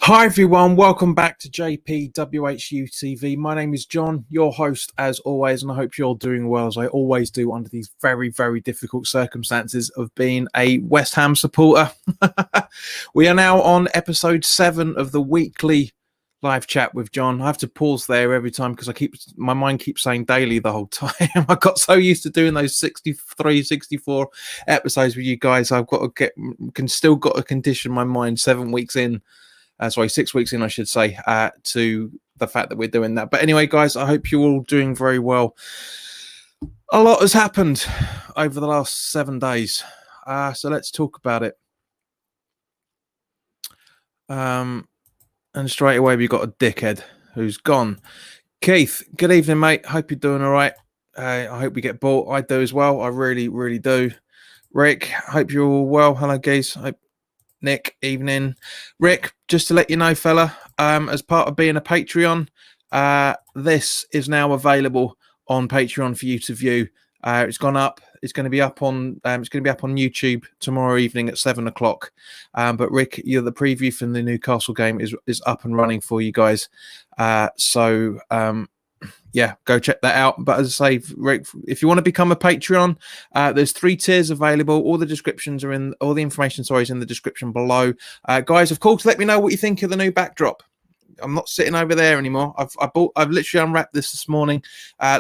Hi everyone, welcome back to WHU TV. My name is John, your host as always, and I hope you're doing well as I always do under these very, very difficult circumstances of being a West Ham supporter. We are now on episode 7 of the weekly live chat with John. I have to pause there every time because my mind keeps saying daily the whole time. I got so used to doing those 63, 64 episodes with you guys. I've got to condition my mind 7 weeks in. 6 weeks in, I should say, to the fact that we're doing that. But anyway, guys, I hope you're all doing very well. A lot has happened over the last 7 days. So let's talk about it. And straight away, we've got a dickhead who's gone. Keith, good evening, mate. Hope you're doing all right. I hope we get bought. I do as well. I really, really do. Rick, hope you're all well. Hello, guys. Nick, evening. Rick, just to let you know, fella, as part of being a Patreon, this is now available on Patreon for you to view. It's gone up. It's going to be up on. It's going to be up on YouTube tomorrow evening at 7 o'clock. But Rick, the preview from the Newcastle game is up and running for you guys. Yeah, go check that out. But as I say, Rick, if you want to become a Patreon, there's 3 tiers available. All the information is in the description below. Guys, of course, let me know what you think of the new backdrop. I'm not sitting over there anymore. I've literally unwrapped this morning,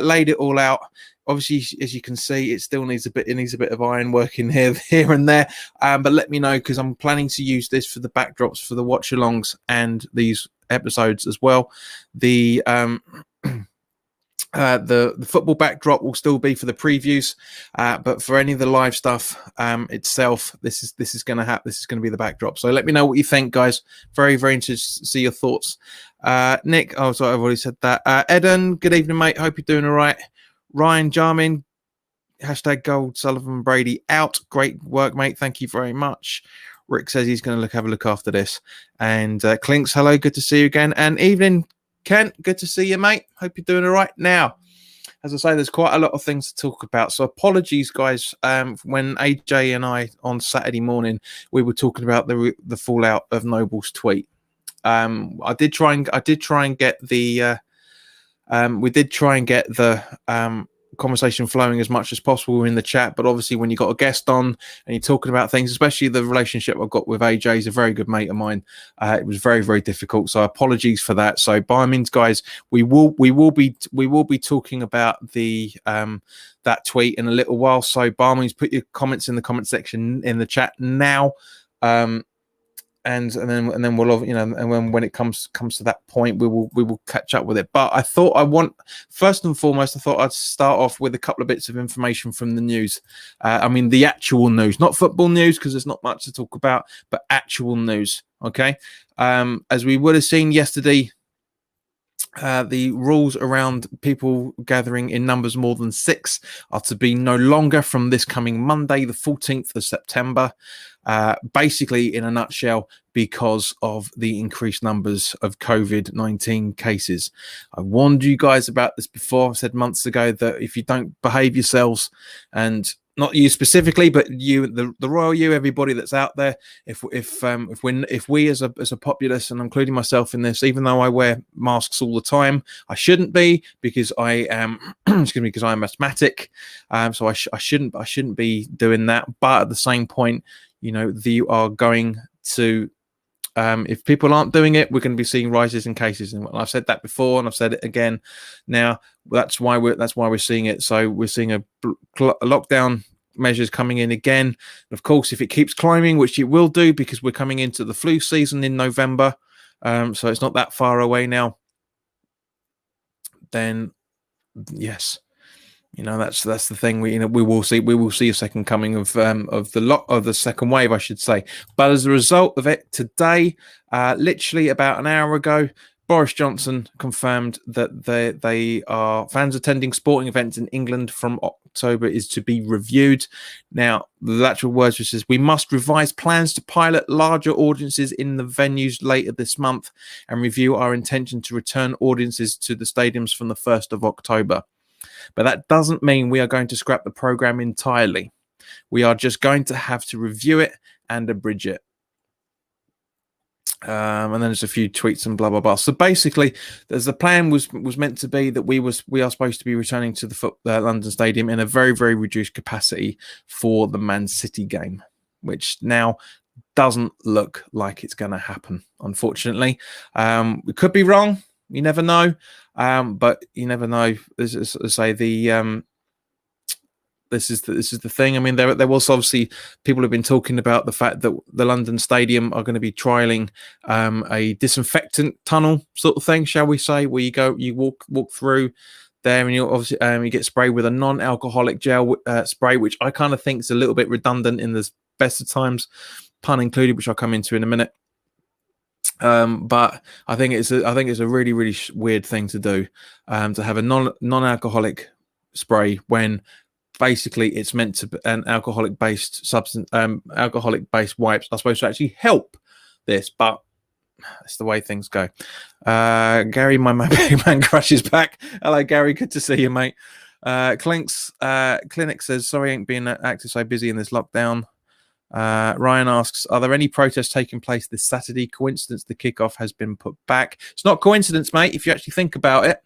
laid it all out. Obviously, as you can see, it still needs a bit of iron work in here and there. But let me know, because I'm planning to use this for the backdrops for the watch-alongs and these episodes as well. The football backdrop will still be for the previews, but for any of the live stuff itself, this is going to be the backdrop. So let me know what you think, guys. Very, very interested to see your thoughts. Nick, sorry, I've already said that. Eden, good evening, mate. Hope you're doing all right. Ryan Jarmin, #Gold Sullivan Brady out. Great work, mate. Thank you very much. Rick says he's going to have a look after this. And Clinks, hello, good to see you again. And evening, Kent, good to see you, mate. Hope you're doing all right. Now, as I say, there's quite a lot of things to talk about. So apologies, guys. When AJ and I on Saturday morning, we were talking about the fallout of Noble's tweet. I did try and get the conversation flowing as much as possible in the chat, but obviously when you got a guest on and you're talking about things, especially the relationship I've got with AJ, he's a very good mate of mine, it was very, very difficult. So apologies for that. So by all means, guys, we will be talking about the that tweet in a little while. So by all means, put your comments in the comment section in the chat now. And then we'll, and when it comes to that point, we will catch up with it. But first and foremost, I thought I'd start off with a couple of bits of information from the news. The actual news, not football news, because there's not much to talk about, but actual news. Okay, as we would have seen yesterday, the rules around people gathering in numbers more than 6 are to be no longer from this coming Monday, the 14th of September. Basically, in a nutshell, because of the increased numbers of COVID-19 cases. I warned you guys about this before. I said months ago that if you don't behave yourselves, and not you specifically, but you, the royal you, everybody that's out there, if we as a populace, and including myself in this, even though I wear masks all the time, I shouldn't be, because I am because I'm asthmatic, so I shouldn't be doing that. But at the same point, you are going to, if people aren't doing it, we're going to be seeing rises in cases. And I've said that before, and I've said it again now. That's why we're seeing it. So we're seeing a lockdown measures coming in again. And of course, if it keeps climbing, which it will do, because we're coming into the flu season in November, so it's not that far away now, then yes, that's the thing. We will see a second coming of the second wave, I should say. But as a result of it, today, literally about an hour ago, Boris Johnson confirmed that they are fans attending sporting events in England from October is to be reviewed. Now, the actual words which says, we must revise plans to pilot larger audiences in the venues later this month and review our intention to return audiences to the stadiums from the 1st of October. But that doesn't mean we are going to scrap the program entirely. We are just going to have to review it and abridge it. And then there's a few tweets and blah blah blah. So basically, the plan was meant to be that we are supposed to be returning to the London Stadium in a very very reduced capacity for the Man City game, which now doesn't look like it's going to happen. Unfortunately, we could be wrong. You never know, but you never know. As I say, this is the thing. I mean, there was obviously people have been talking about the fact that the London Stadium are going to be trialing a disinfectant tunnel sort of thing, shall we say, where you walk through there, and you obviously you get sprayed with a non-alcoholic gel spray, which I kind of think is a little bit redundant in the best of times, pun included, which I'll come into in a minute. But I think it's a really really weird thing to do, to have a non-alcoholic spray when basically it's meant to be an alcoholic based substance. Alcoholic based wipes are supposed to actually help this, but it's the way things go. Gary, my man crush is back. Hello Gary, good to see you, mate. Clinic says sorry ain't being active so busy in this lockdown. Ryan asks, are there any protests taking place this Saturday? Coincidence the kickoff has been put back. It's not coincidence, mate, if you actually think about it,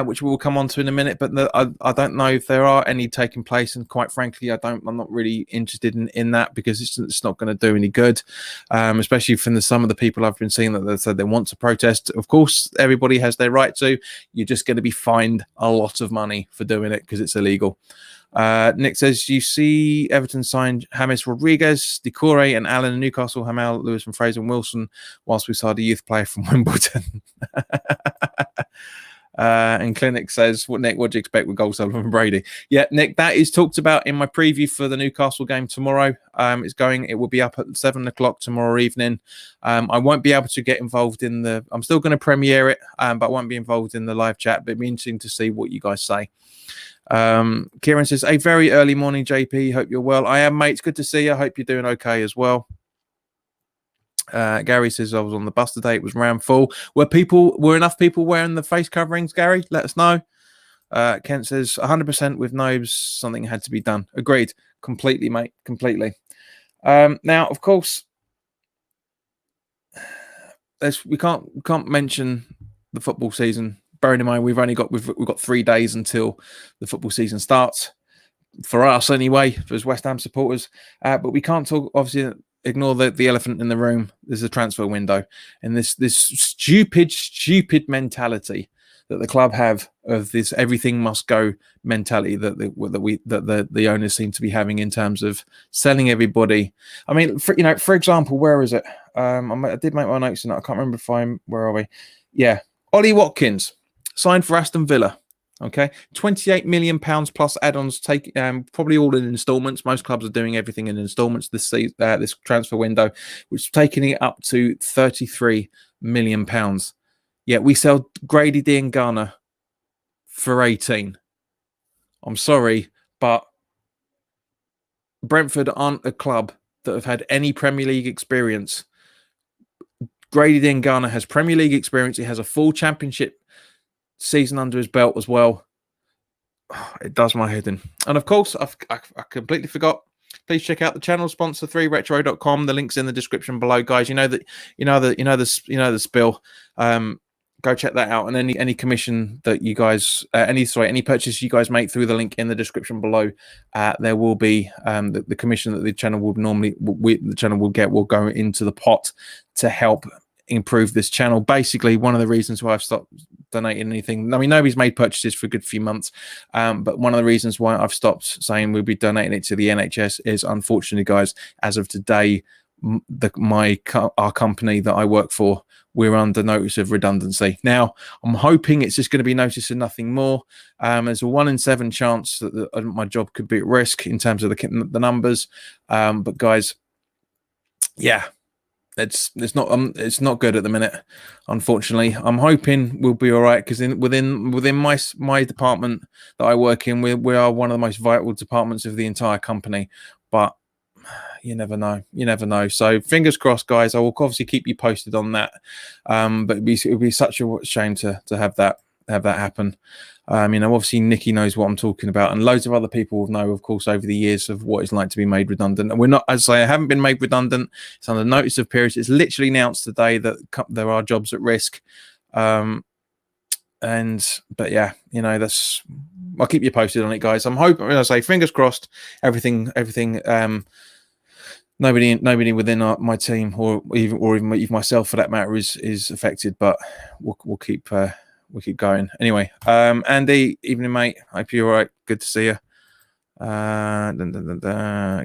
which we will come on to in a minute, but I don't know if there are any taking place, and quite frankly I'm not really interested in that, because it's not going to do any good, especially from some of the people I've been seeing that they said they want to protest. Of course everybody has their right to. You're just going to be fined a lot of money for doing it because it's illegal. Nick says, you see Everton signed James Rodriguez, Decore and Allen in Newcastle, Hamal, Lewis from Fraser and Wilson, whilst we signed a youth player from Wimbledon. And Clinic says, Nick, what do you expect with Goldstone and Brady? Yeah, Nick, that is talked about in my preview for the Newcastle game tomorrow. It will be up at 7 o'clock tomorrow evening. I won't be able to get involved I'm still going to premiere it, but I won't be involved in the live chat, but it'll be interesting to see what you guys say. Kieran says, a very early morning, JP, hope you're well. I am, mate, it's good to see you. I hope you're doing okay as well. Gary says, I was on the bus today, it was ram full. Were enough people wearing the face coverings, Gary? Let us know. Kent says 100% with Nobes, something had to be done. Agreed, completely, mate, completely. Now of course we can't mention the football season. Bearing in mind we've got 3 days until the football season starts, for us anyway, as West Ham supporters. But we can't obviously ignore the elephant in the room. There's a transfer window, and this stupid mentality that the club have of this everything must go mentality that the owners seem to be having in terms of selling everybody. I mean, for example, where is it? I did make my notes in it. I can't remember where are we? Yeah, Ollie Watkins signed for Aston Villa. Okay, £28 million plus add-ons, probably all in instalments. Most clubs are doing everything in instalments this transfer window, which is taking it up to £33 million. Yet we sell Grady Diangana for 18. I'm sorry, but Brentford aren't a club that have had any Premier League experience. Grady Diangana has Premier League experience. He has a full Championship season under his belt as well. It does my head in. And of course, I completely forgot. Please check out the channel sponsor 3retro.com. The link's in the description below, guys. You know the spill. Go check that out. And any commission that you guys, any purchase you guys make through the link in the description below, there will be the commission that the channel will get will go into the pot to help improve this channel. Basically, one of the reasons why I've stopped donating anything, I mean, nobody's made purchases for a good few months, but one of the reasons why I've stopped saying we'll be donating it to the NHS is, unfortunately, guys, as of today, our company that I work for, we're under notice of redundancy. Now, I'm hoping it's just going to be notice and nothing more. There's a 1 in 7 chance that my job could be at risk in terms of the numbers, but guys, yeah, it's not good at the minute, unfortunately. I'm hoping we'll be all right, because within my department that I work in, we are one of the most vital departments of the entire company, but you never know. So fingers crossed, guys. I will obviously keep you posted on that, but it'd be such a shame to have that that happen. Obviously Nikki knows what I'm talking about, and loads of other people know, of course, over the years of what it's like to be made redundant. And we're not, as I say, I haven't been made redundant. It's under notice of periods. It's literally announced today that there are jobs at risk. But yeah, that's. I'll keep you posted on it, guys. I'm hoping, as I say, fingers crossed. Everything. Nobody within my team, or even myself for that matter, is affected. But we'll keep going. Anyway, Andy, evening, mate. Hope you're all right. Good to see you.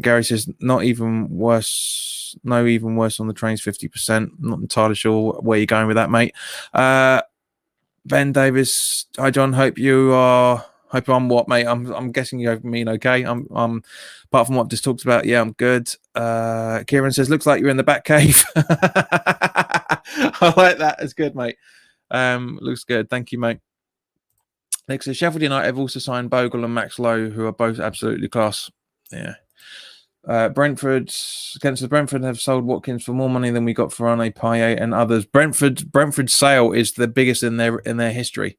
Gary says not even worse. No, even worse on the trains. 50%. Not entirely sure where you're going with that, mate. Ben Davis. Hi, John. Hope I'm what, mate? I'm guessing you mean okay. I'm apart from what I've just talked about, yeah, I'm good. Kieran says, looks like you're in the back cave. I like that. It's good, mate. Looks good. Thank you, mate. Next to Sheffield United have also signed Bogle and Max Lowe, who are both absolutely class. Yeah. Brentford have sold Watkins for more money than we got for Arne Payet and others. Brentford's sale is the biggest in their history.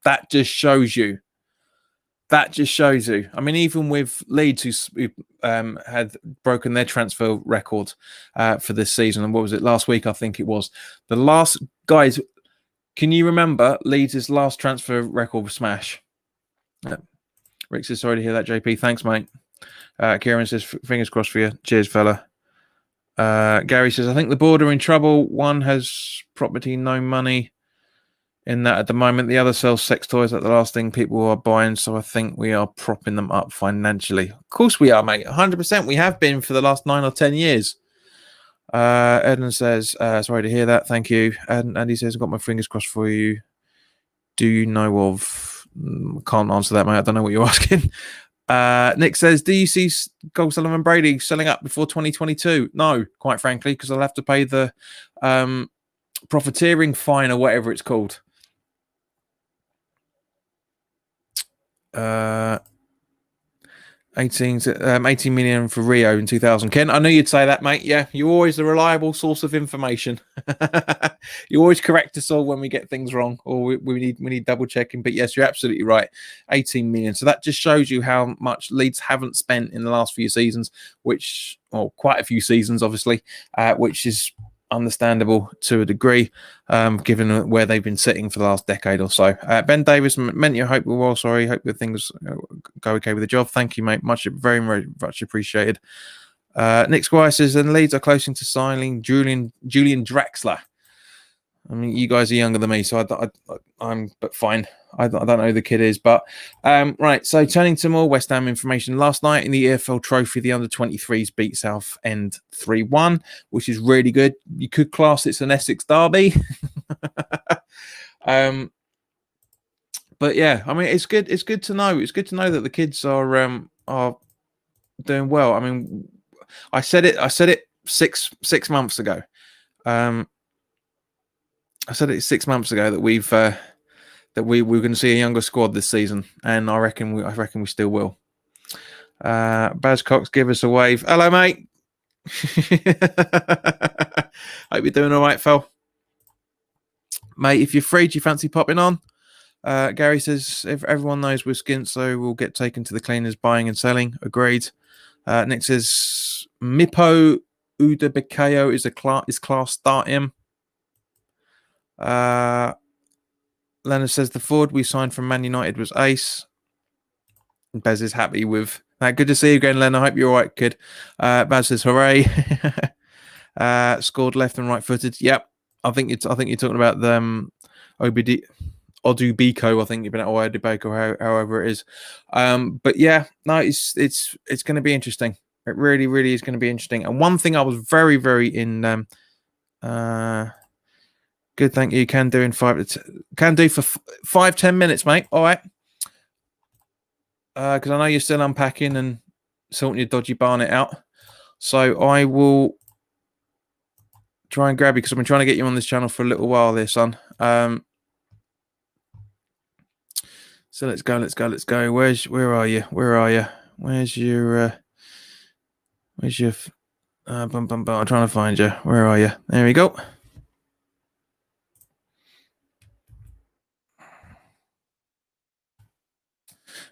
That just shows you. I mean, even with Leeds, who had broken their transfer record for this season, and what was it, last week? I think it was the last guys. Can you remember Leeds' last transfer record smash? Rick says, sorry to hear that, JP. Thanks, mate. Kieran says, fingers crossed for you. Cheers, fella. Gary says, I think the board are in trouble. One has property, no money in that at the moment. The other sells sex toys like the last thing people are buying. So I think we are propping them up financially. Of course we are, mate. 100%. We have been for the last 9 or 10 years. Edmund says, sorry to hear that. Thank you. And he says, I've got my fingers crossed for you. Do you know of... Can't answer that, mate. I don't know what you're asking. Nick says, do you see Gold Sullivan Brady selling up before 2022? No, quite frankly, because I'll have to pay the profiteering fine or whatever it's called. 18 million for Rio in 2000. Ken, I knew you'd say that, mate. Yeah, you're always a reliable source of information. You always correct us all when we get things wrong, or we need double checking. But yes, you're absolutely right. 18 million. So that just shows you how much Leeds haven't spent in the last few seasons, quite a few seasons, obviously, which is understandable to a degree, given where they've been sitting for the last decade or so. Ben Davis meant you hope we're well. Sorry, hope that things go okay with the job. Thank you, mate. Very, very much appreciated. Nick Squire says, and Leeds are close to signing Julian Draxler. I mean, you guys are younger than me, so I'm but fine. I don't know who the kid is, but right. So turning to more West Ham information. Last night in the EFL Trophy, the under-23s beat Southend 3-1, which is really good. You could class it's an Essex derby. But yeah, I mean, it's good. It's good to know. It's good to know that the kids are doing well. I mean, I said it 6 months ago. I said it 6 months ago that we were going to see a younger squad this season, and I reckon we still will. Baz Cox, give us a wave. Hello, mate. Hope you're doing all right, Phil. Mate, if you're free, do you fancy popping on? Gary says, if everyone knows we're skint, so we'll get taken to the cleaners buying and selling. Agreed. Nick says, Mipo Udabikayo is class start him. Leonard says the forward we signed from Man United was ace. Bez is happy with that. Good to see you again, Len. I hope you're all right, kid. Baz says hooray. Scored left and right footed. Yep. I think you're talking about the Odubiko. I think you've been at Odubiko, however it is. But yeah, no, it's going to be interesting. It really, really is going to be interesting. And one thing I was very, very in good, thank you. Can do for 5-10 minutes, mate. All right. Because I know you're still unpacking and sorting your dodgy barnet out. So I will try and grab you because I've been trying to get you on this channel for a little while there, son. So let's go. Where are you? Where's your I'm trying to find you. Where are you? There we go.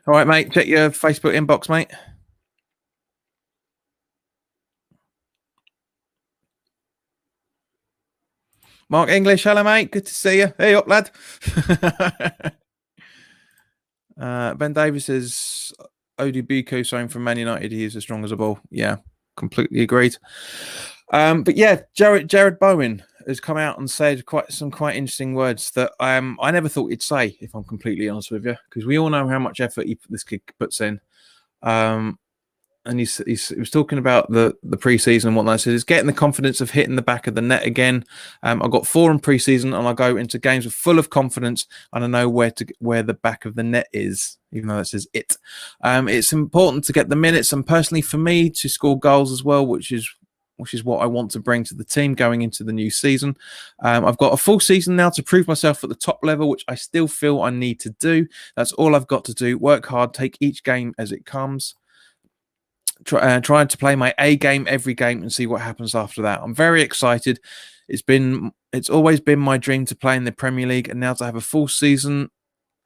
All right, mate. Check your Facebook inbox, mate. Mark English, hello, mate. Good to see you. Hey up, lad. Ben Davis says Odubuko saying from Man United he is as strong as a ball. Yeah, completely agreed. But yeah, Jared Bowen has come out and said some quite interesting words that I never thought he'd say, if I'm completely honest with you, because we all know how much effort this kid puts in. And he was talking about the preseason and whatnot. So he's getting the confidence of hitting the back of the net again. I got 4 in preseason, and I go into games with full of confidence, and I know where the back of the net is, even though that says it. It's important to get the minutes, and personally for me to score goals as well, which is what I want to bring to the team going into the new season. I've got a full season now to prove myself at the top level, which I still feel I need to do. That's all I've got to do. Work hard, take each game as it comes. Trying to play my A game every game and see what happens after that. I'm very excited. It's always been my dream to play in the Premier League, and now to have a full season,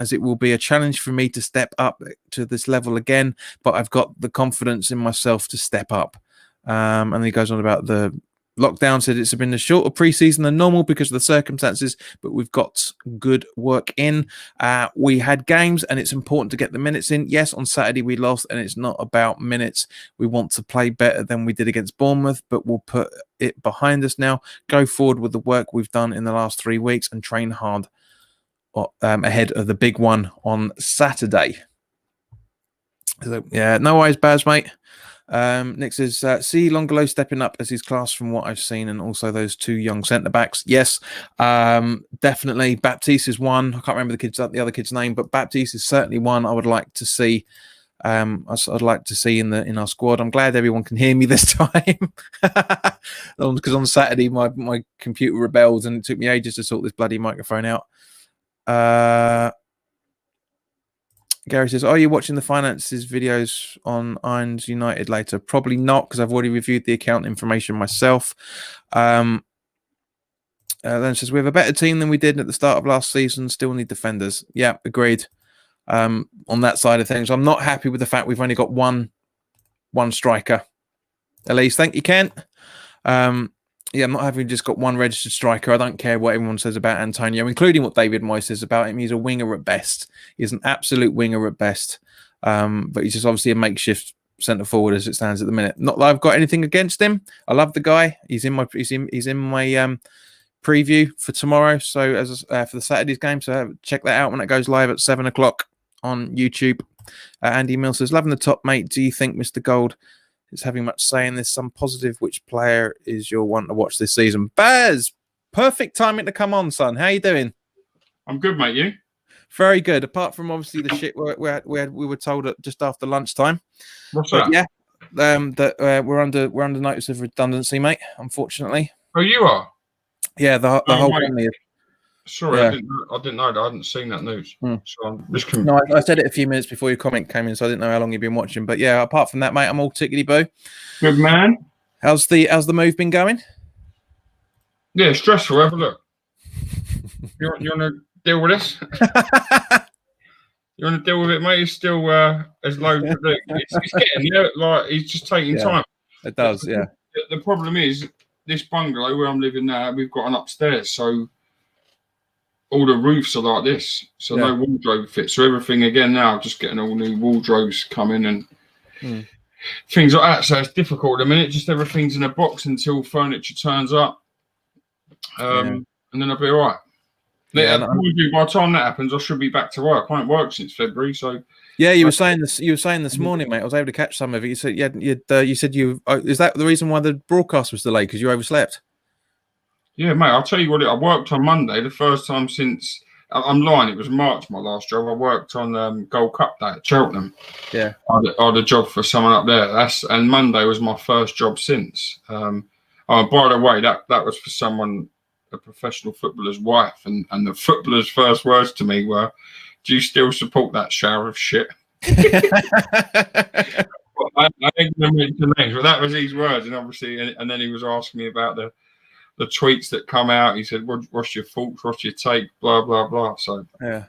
as it will be a challenge for me to step up to this level again. But I've got the confidence in myself to step up. And he goes on about the lockdown. Said it's been a shorter preseason than normal because of the circumstances, but we've got good work in. We had games, and it's important to get the minutes in. Yes, on Saturday we lost, and it's not about minutes. We want to play better than we did against Bournemouth, but we'll put it behind us now. Go forward with the work we've done in the last 3 weeks and train hard ahead of the big one on Saturday. So, yeah, no worries, Baz, mate. Nick says, see Longolo stepping up as his class from what I've seen, and also those 2 young centre backs. Yes, definitely. Baptiste is one. I can't remember the other kid's name, but Baptiste is certainly one I would like to see. I'd like to see in our squad. I'm glad everyone can hear me this time, because on Saturday my computer rebelled and it took me ages to sort this bloody microphone out. Gary says, are you watching the finances videos on Irons United later? Probably not, because I've already reviewed the account information myself. Then says, we have a better team than we did at the start of last season. Still need defenders. Yeah, agreed. On that side of things, I'm not happy with the fact we've only got one striker. Elise, thank you, Kent. Yeah, I'm not having just got one registered striker. I don't care what everyone says about Antonio, including what David Moyes says about him. He's a winger at best. He's an absolute winger at best. But he's just obviously a makeshift centre forward as it stands at the minute. Not that I've got anything against him. I love the guy. He's in my preview for tomorrow. So for the Saturday's game, so check that out when it goes live at 7:00 on YouTube. Andy Mill says, loving the top, mate. Do you think Mr. Gold is having much say in this? Some positive. Which player is your one to watch this season? Baz, perfect timing to come on, son. How you doing? I'm good, mate. You? Very good. Apart from obviously the shit we were told at just after lunchtime. What's that? Yeah, that we're under notice of redundancy, mate. Unfortunately. Oh, you are? Yeah, the whole family. Sorry, yeah. I didn't know that. I hadn't seen that news. So I'm just No, I said it a few minutes before your comment came in, so I didn't know how long you've been watching. But yeah, apart from that, mate, I'm all tickety-boo. Good man. How's the move been going? Yeah, stressful. Have a look. You want to deal with this? You want to deal with it, mate? It's still there's loads to do. It's getting there. Like it's just taking time. It does, yeah. The problem is this bungalow where I'm living now. We've got an upstairs, so all the roofs are like this, so no wardrobe fits. So everything again now, just getting all new wardrobes coming and things like that. So it's difficult at the minute. Just everything's in a box until furniture turns up, and then I'll be all right. By the time that happens, I should be back to work. I haven't worked since February, so yeah. You were saying this. You were saying this morning, mate. I was able to catch some of it. You said you said you. Is that the reason why the broadcast was delayed? Because you overslept? Yeah, mate, I'll tell you what, I worked on Monday, the first time since, I'm lying, it was March, my last job. I worked on Gold Cup Day at Cheltenham. Yeah. I had a job for someone up there. And Monday was my first job since. By the way, that was for someone, a professional footballer's wife. And the footballer's first words to me were, do you still support that shower of shit? I ain't going to mention names, but that was his words. And obviously, and then he was asking me about the tweets that come out. He said, what's your thoughts? What's your take? Blah, blah, blah. So yeah.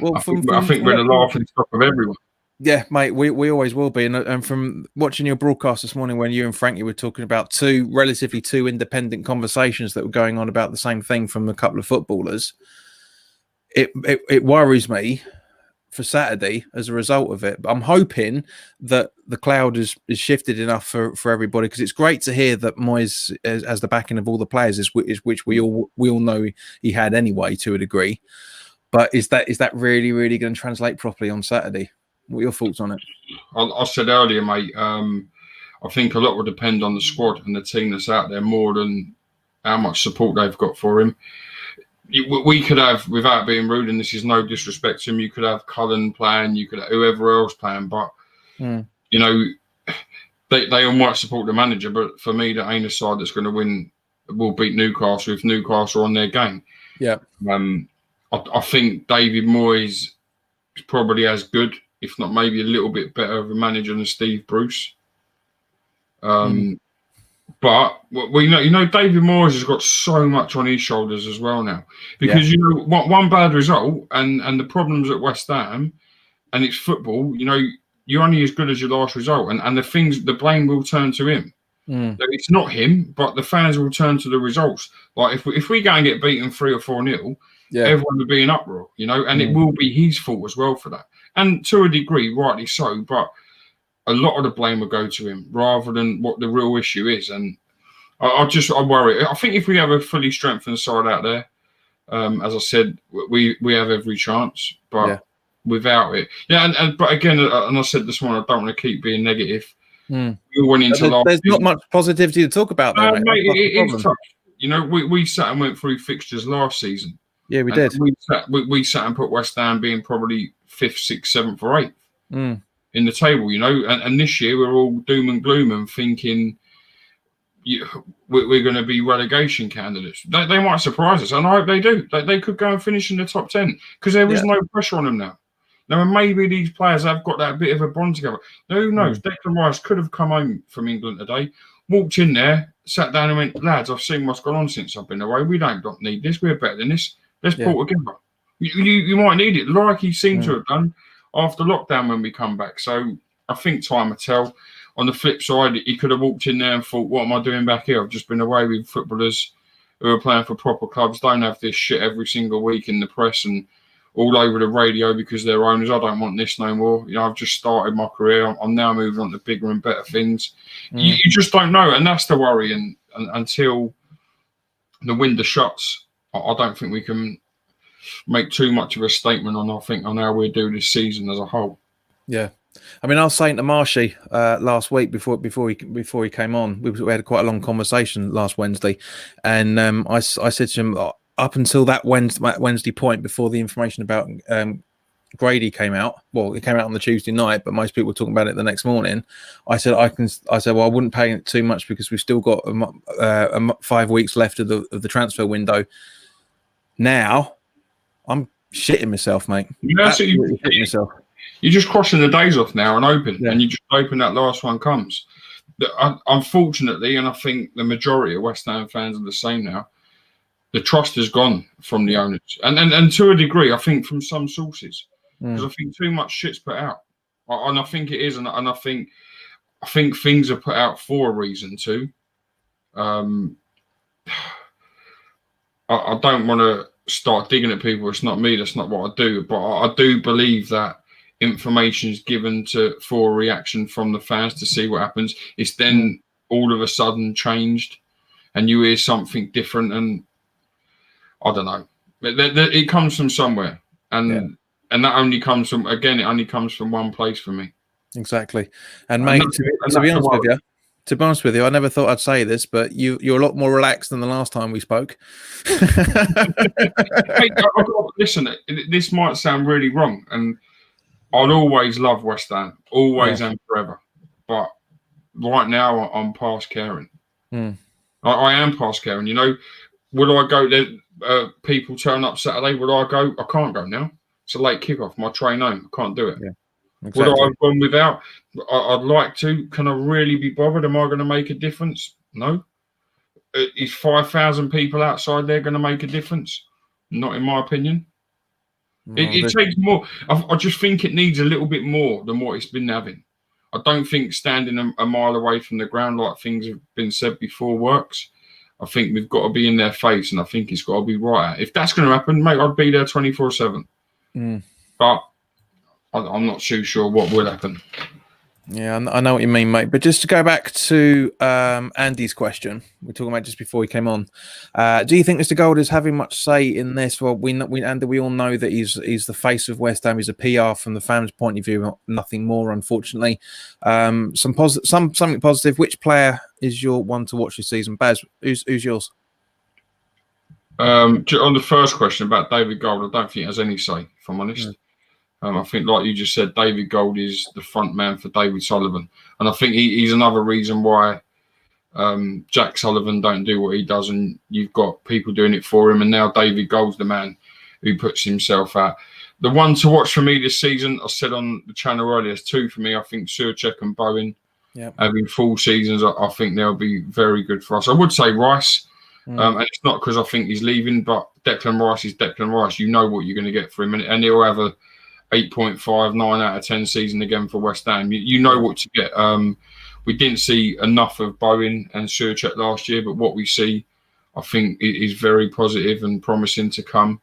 Well, I think we're the laughing stock of everyone. Yeah, mate, we always will be. And from watching your broadcast this morning when you and Frankie were talking about two independent conversations that were going on about the same thing from a couple of footballers, it worries me for Saturday as a result of it. But I'm hoping that the cloud is shifted enough for everybody, because it's great to hear that Moyes as the backing of all the players is which we all know he had anyway to a degree. But is that really going to translate properly on Saturday? What are your thoughts on it? I said earlier, mate, I think a lot will depend on the squad and the team that's out there more than how much support they've got for him. We could have, without being rude, and this is no disrespect to him, you could have Cullen playing, you could have whoever else playing, but, you know, they all might support the manager, but for me, that ain't a side that's going to win, will beat Newcastle if Newcastle on their game. Yeah. I think David Moyes is probably as good, if not maybe a little bit better of a manager than Steve Bruce. But we know David Moyes has got so much on his shoulders as well now, because you know one bad result and the problems at West Ham, and it's football. You know, you're only as good as your last result, and the blame will turn to him. It's not him, but the fans will turn to the results. Like if we go and get beaten 3 or 4-0, everyone will be in uproar, you know, and it will be his fault as well for that. And to a degree, rightly so, but a lot of the blame will go to him rather than what the real issue is. And I worry. I think if we have a fully strengthened side out there, as I said, we have every chance. But without it, but again, and I said this morning, I don't want to keep being negative. We went into there's not much positivity to talk about, though, mate. It's tough. You know, we sat and went through fixtures last season. Yeah, we did. We sat and put West Ham being probably 5th, 6th, 7th, or 8th in the table, you know. And this year we're all doom and gloom and thinking we're going to be relegation candidates. They might surprise us, and I hope they do. They could go and finish in the top 10 because there is no pressure on them now. Now, maybe these players have got that bit of a bond together. Now, who knows? Declan Rice could have come home from England today, walked in there, sat down and went, lads, I've seen what's gone on since I've been away. We don't need this. We're better than this. Let's pull together. You might need it, like he seemed to have done after lockdown when we come back. So I think time will tell. On the flip side, he could have walked in there and thought, what am I doing back here? I've just been away with footballers who are playing for proper clubs. Don't have this shit every single week in the press and all over the radio because they're owners. I don't want this no more. You know, I've just started my career. I'm now moving on to bigger and better things. You just don't know, and that's the worry. And until the window shuts, I don't think we can make too much of a statement on how we do this season as a whole. Yeah. I mean, I was saying to Marshy last week before he came on, we had quite a long conversation last Wednesday, and I said to him, up until that Wednesday point, before the information about Grady came out, well, it came out on the Tuesday night, but most people were talking about it the next morning. I said, well, I wouldn't pay it too much because we've still got 5 weeks left of the transfer window. Now, I'm shitting myself, mate. Absolutely shitting myself. You're just crossing the days off now and and you just hoping that last one comes. Unfortunately, and I think the majority of West Ham fans are the same now, the trust has gone from the owners. And to a degree, I think from some sources. Because I think too much shit's put out. And I think it is. And I think things are put out for a reason too. I don't want to start digging at people. It's not me. That's not what I do. But I do believe that information is given for a reaction from the fans to see what happens. It's then all of a sudden changed and you hear something different, and I don't know. It comes from somewhere, and that only comes from, again, it only comes from one place for me. Exactly. And mate, to be honest with you, I never thought I'd say this, but you're a lot more relaxed than the last time we spoke. Hey, listen, this might sound really wrong, and I'll always love West Ham, always and forever. But right now, I'm past caring. I am past caring. You know, would I go there? People turn up Saturday. Would I go? I can't go now. It's a late kickoff. My train home. I can't do it. Yeah, exactly. Would I have gone without? I'd like to. Can I really be bothered? Am I going to make a difference? No. Is 5,000 people outside there going to make a difference? Not in my opinion. It takes more. I just think it needs a little bit more than what it's been having. I don't think standing a mile away from the ground, like things have been said before, works. I think we've got to be in their face, and I think it's got to be right. If that's going to happen, mate, I'd be there 24/7. But I'm not too sure what will happen. Yeah, I know what you mean, mate. But just to go back to Andy's question, we're talking about just before he came on. Do you think Mr. Gold is having much say in this? Well, Andy, we all know that he's the face of West Ham. He's a PR from the fans' point of view, nothing more, unfortunately. Something positive. Which player is your one to watch this season? Baz, who's yours? On the first question about David Gold, I don't think he has any say, if I'm honest. I think, like you just said, David Gold is the front man for David Sullivan. And I think he's another reason why Jack Sullivan don't do what he does, and you've got people doing it for him. And now David Gold's the man who puts himself out. The one to watch for me this season, I said on the channel earlier, there's two for me. I think Surchek and Bowen having full seasons, I think they'll be very good for us. I would say Rice. And it's not because I think he's leaving, but Declan Rice is Declan Rice. You know what you're going to get for him, and he'll have a 8.5, 9 out of 10 season again for West Ham. You know what to get. We didn't see enough of Bowen and Surchek last year, but what we see, I think, is very positive and promising to come.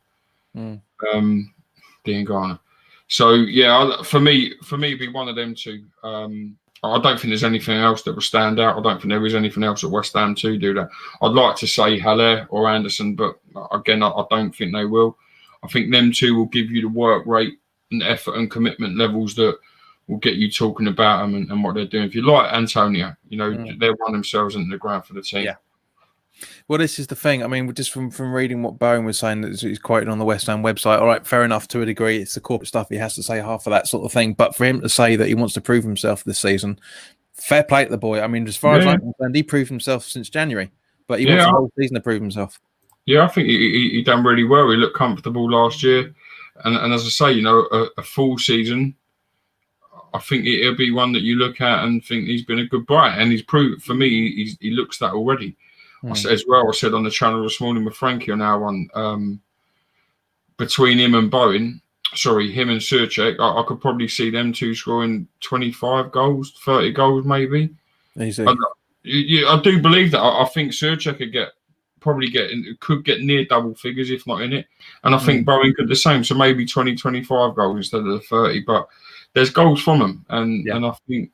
Dean Garner. So yeah, for me, it'd be one of them two. I don't think there's anything else that will stand out. I don't think there is anything else at West Ham to do that. I'd like to say Haller or Anderson, but again, I don't think they will. I think them two will give you the work rate and effort and commitment levels that will get you talking about them and what they're doing. If you like Antonio, they'll run themselves into the ground for the team. Yeah. Well, this is the thing. I mean, just from reading what Bowen was saying, that he's quoted on the West Ham website. All right, fair enough to a degree. It's the corporate stuff. He has to say half of that sort of thing. But for him to say that he wants to prove himself this season, fair play to the boy. I mean, as far as I'm concerned, he proved himself since January. But he wants the whole season to prove himself. Yeah, I think he done really well. He looked comfortable last year. And as I say, a full season, I think it'll be one that you look at and think he's been a good buy. And he's proved, for me, he looks that already. I said on the channel this morning with Frankie on our one, between him and Surchek, I could probably see them two scoring 25 goals, 30 goals maybe. Easy. I do believe that. I think Surchek could get near double figures, if not in it. And I think Bowen could the same. So maybe 20, 25 goals instead of the 30. But there's goals from them. And I think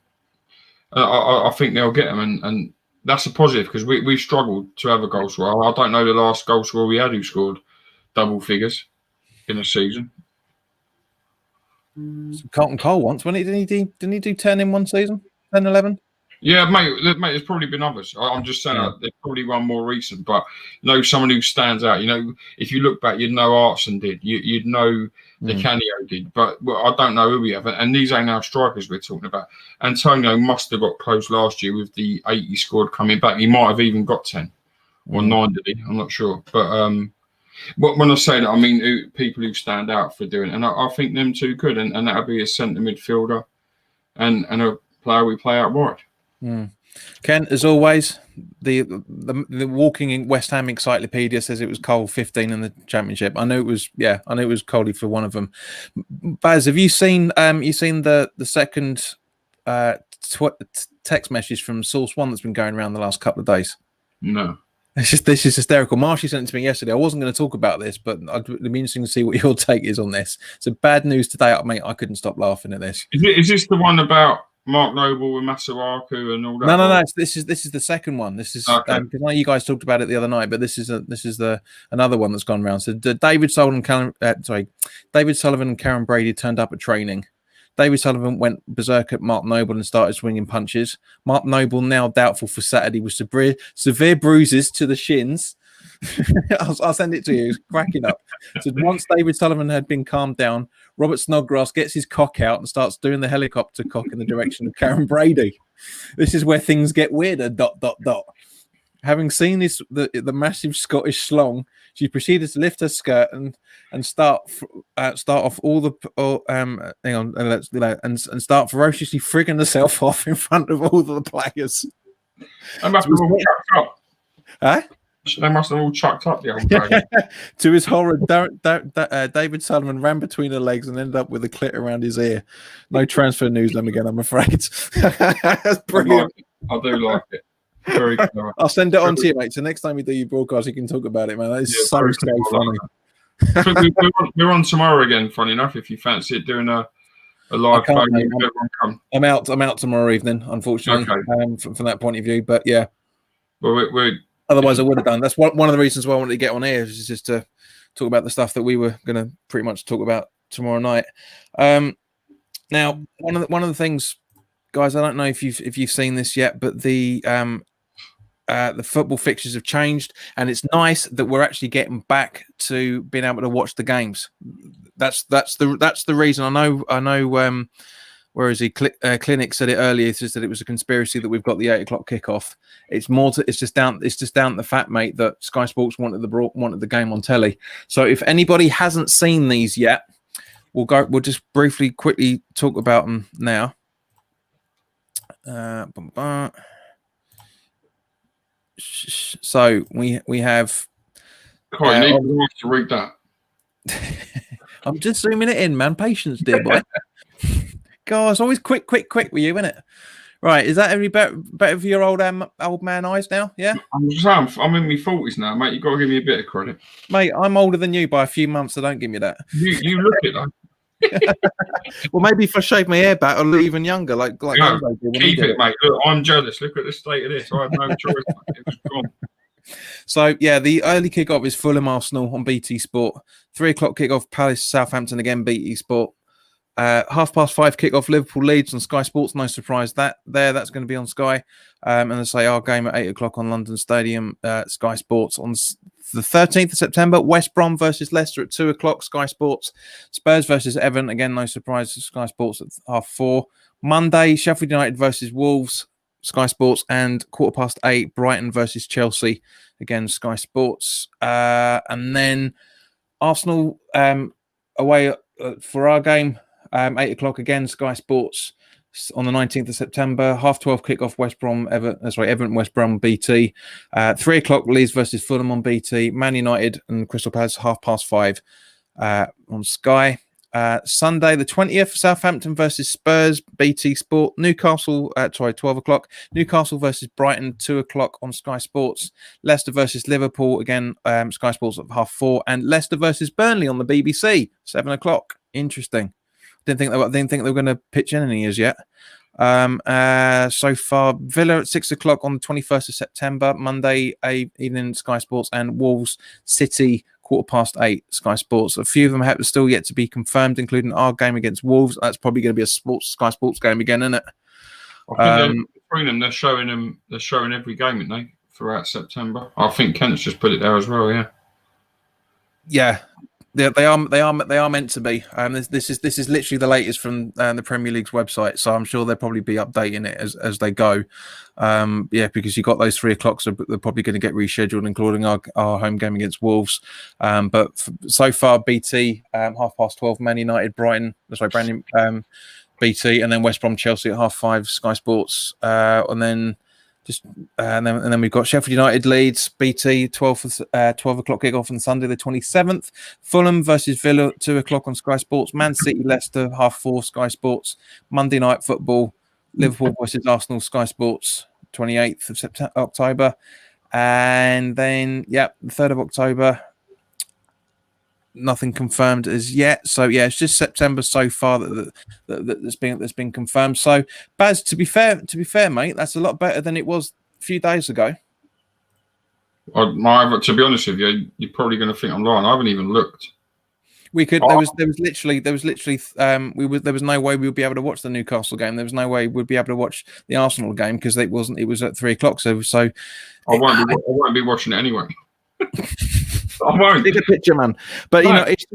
they'll get them. And that's a positive because we've struggled to have a goal scorer. I don't know the last goal scorer we had who scored double figures in a season. Carlton Cole once, didn't he do 10 in one season? 10, 11? Yeah, mate, there's probably been others. I'm just saying there's probably one more recent, but someone who stands out. If you look back, you'd know Artson did. You'd know the Canio did, but I don't know who we have. And these ain't our strikers we're talking about. Antonio must have got close last year with the 8 he scored coming back. He might have even got 10 or 9, did he? I'm not sure. But when I say that, I mean people who stand out for doing it. And I think them two could, and that'll be a centre midfielder and a player we play out wide. Ken, as always, the walking in West Ham encyclopedia says it was Cole 15 in the championship. I know it was Coley for one of them. Baz, have you seen the second text message from Source One that's been going around the last couple of days? No. This is hysterical. Marshy sent it to me yesterday. I wasn't going to talk about this, but it'd be interesting to see what your take is on this. So bad news today, mate. I couldn't stop laughing at this. Is this the one about Mark Noble and Masuaku and all that? No. This is the second one. This is because I know you guys talked about it the other night, but this is another one that's gone around. So David Sullivan and Karen Brady turned up at training. David Sullivan went berserk at Mark Noble and started swinging punches. Mark Noble now doubtful for Saturday with severe bruises to the shins. I'll send it to you. It's cracking up. So once David Sullivan had been calmed down, Robert Snodgrass gets his cock out and starts doing the helicopter cock in the direction of Karen Brady. This is where things get weirder. ... Having seen the massive Scottish slong, she proceeded to lift her skirt and start off and start ferociously frigging herself off in front of all the players. Huh? They must have all chucked up the old dragon. To his horror, David Sullivan ran between her legs and ended up with a clit around his ear. No transfer news then again, I'm afraid. That's brilliant. I do like it. Very clever. I'll send it on to you, mate. So next time we do your broadcast, you can talk about it, man. That is so funny. So we're on tomorrow again, funny enough, if you fancy it, doing a live play. I'm out tomorrow evening, unfortunately, from that point of view. But yeah. Well, otherwise I would have done. That's one of the reasons why I wanted to get on here, is just to talk about the stuff that we were going to pretty much talk about tomorrow night. Now, one of the things, guys, I don't know if you've seen this yet, but the football fixtures have changed, and it's nice that we're actually getting back to being able to watch the games. That's the reason. I know. Where is he? Clinic said it earlier. He said that it was a conspiracy that we've got the 8 o'clock kickoff. It's just down to the fact, mate, that Sky Sports wanted the game on telly. So if anybody hasn't seen these yet, we'll just quickly talk about them now. So we have. I need to read that. I'm just zooming it in, man. Patience, dear boy. God, it's always quick with you, isn't it? Right, is that any better for your old man eyes now? Yeah. I'm in my 40s now, mate. You've got to give me a bit of credit, mate. I'm older than you by a few months, so don't give me that. You look it though. Well, maybe if I shave my hair back, I'll look even younger. Like no, keep it, mate. Look, I'm jealous. Look at the state of this. I have no choice. It was gone. So yeah, the early kickoff is Fulham Arsenal on BT Sport. 3 o'clock kickoff Palace Southampton again BT Sport. 5:30 kickoff Liverpool Leeds on Sky Sports. No surprise that's going to be on Sky. And I say our game at 8 o'clock on London Stadium, Sky Sports on the 13th of September. West Brom versus Leicester at 2 o'clock, Sky Sports. Spurs versus Everton, again, no surprise, Sky Sports at 4:30. Monday, Sheffield United versus Wolves, Sky Sports, and 8:15, Brighton versus Chelsea, again, Sky Sports. And then Arsenal away for our game. 8 o'clock again, Sky Sports on the 19th of September. 12:30 kickoff, Everton West Brom BT. 3 o'clock Leeds versus Fulham on BT. Man United and Crystal Palace 5:30 on Sky. Sunday the 20th, Southampton versus Spurs, BT Sport. 12 o'clock. Newcastle versus Brighton, 2 o'clock on Sky Sports. Leicester versus Liverpool, again, Sky Sports at 4:30. And Leicester versus Burnley on the BBC, 7 o'clock. Interesting. Didn't think they were going to pitch in any as yet. So far, Villa at 6 o'clock on the 21st of September, Monday evening, Sky Sports, and Wolves City 8:15, Sky Sports. A few of them have still yet to be confirmed, including our game against Wolves. That's probably going to be a Sky Sports game again, isn't it? I think they're showing every game, aren't they, throughout September? I think Kent's just put it there as well. Yeah. Yeah. They are meant to be. This is literally the latest from the Premier League's website, so I'm sure they'll probably be updating it as they go. Because you got those 3 o'clocks, so they're probably going to get rescheduled, including our home game against Wolves. But so far, BT 12:30, Man United, Brighton, BT, and then West Brom Chelsea at 5:30, Sky Sports, and then. And then we've got Sheffield United Leeds BT 12 o'clock kickoff on Sunday the 27th. Fulham versus Villa 2 o'clock on Sky Sports. Man City Leicester 4:30 Sky Sports. Monday Night Football Liverpool versus Arsenal Sky Sports 28th of October, and then the 3rd of October. Nothing confirmed as yet, so yeah, it's just September so far that's been confirmed. So, Baz, to be fair, mate, that's a lot better than it was a few days ago. To be honest with you, you're probably going to think I'm lying. I haven't even looked. We could. There was literally. There was no way we would be able to watch the Newcastle game. There was no way we'd be able to watch the Arsenal game because it wasn't. It was at 3 o'clock. So I won't be watching it anyway. I won't. Take a picture, man. But you know, it's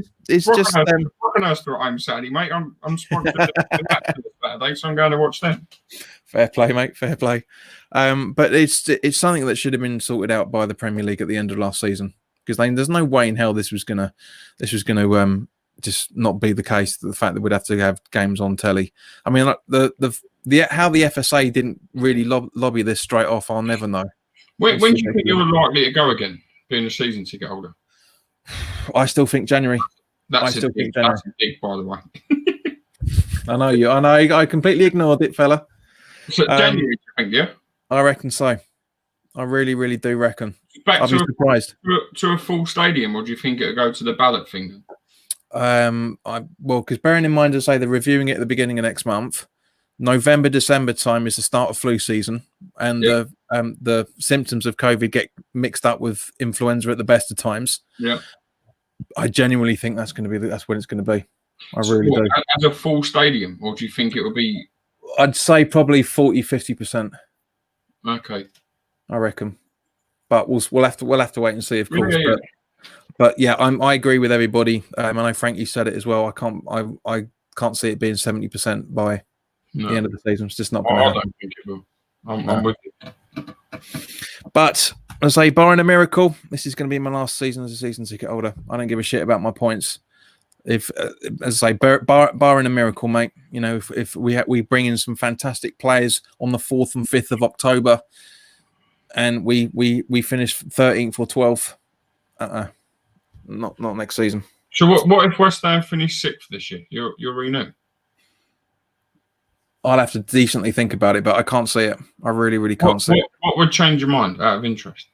just. Brockenhurst are at home Saturday, mate. I'm sponsored Saturday, so I'm going to watch them. Fair play, mate. Fair play. But it's something that should have been sorted out by the Premier League at the end of last season, because there's no way in hell this was gonna just not be the case. The fact that we'd have to have games on telly. I mean, how the FSA didn't really lobby this straight off, I'll never know. When do you think you're likely to go again? being a season ticket holder? I still think January. That's a big, by the way. I know you. I know. I completely ignored it, fella. So January, I think, yeah. I reckon so. I really, really do reckon. Back I'll be surprised. To a full stadium, or do you think it'll go to the ballot thing? Because bearing in mind, as I say, they're reviewing it at the beginning of next month. November, December time is the start of flu season, and the symptoms of COVID get mixed up with influenza at the best of times. Yeah, I genuinely think that's when it's going to be. I really do. As a full stadium, or do you think it will be? I'd say probably 40-50%. Okay, I reckon, but we'll have to wait and see, of course. Yeah. But yeah, I agree with everybody. I know Frankie said it as well. I can't see it being 70% by the end of the season. It's just not going to happen. I don't think it will. I'm with you. But as I say, barring a miracle, this is going to be my last season as a season ticket holder. I don't give a shit about my points. If, as I say, barring a miracle, mate, you know, if we bring in some fantastic players on the 4th and 5th of October, and we finish 13th or 12th, not next season. So what if West Ham finish 6th this year? You'll renew? I'll have to decently think about it, but I can't see it. I really, really can't see it. What would change your mind out of interest?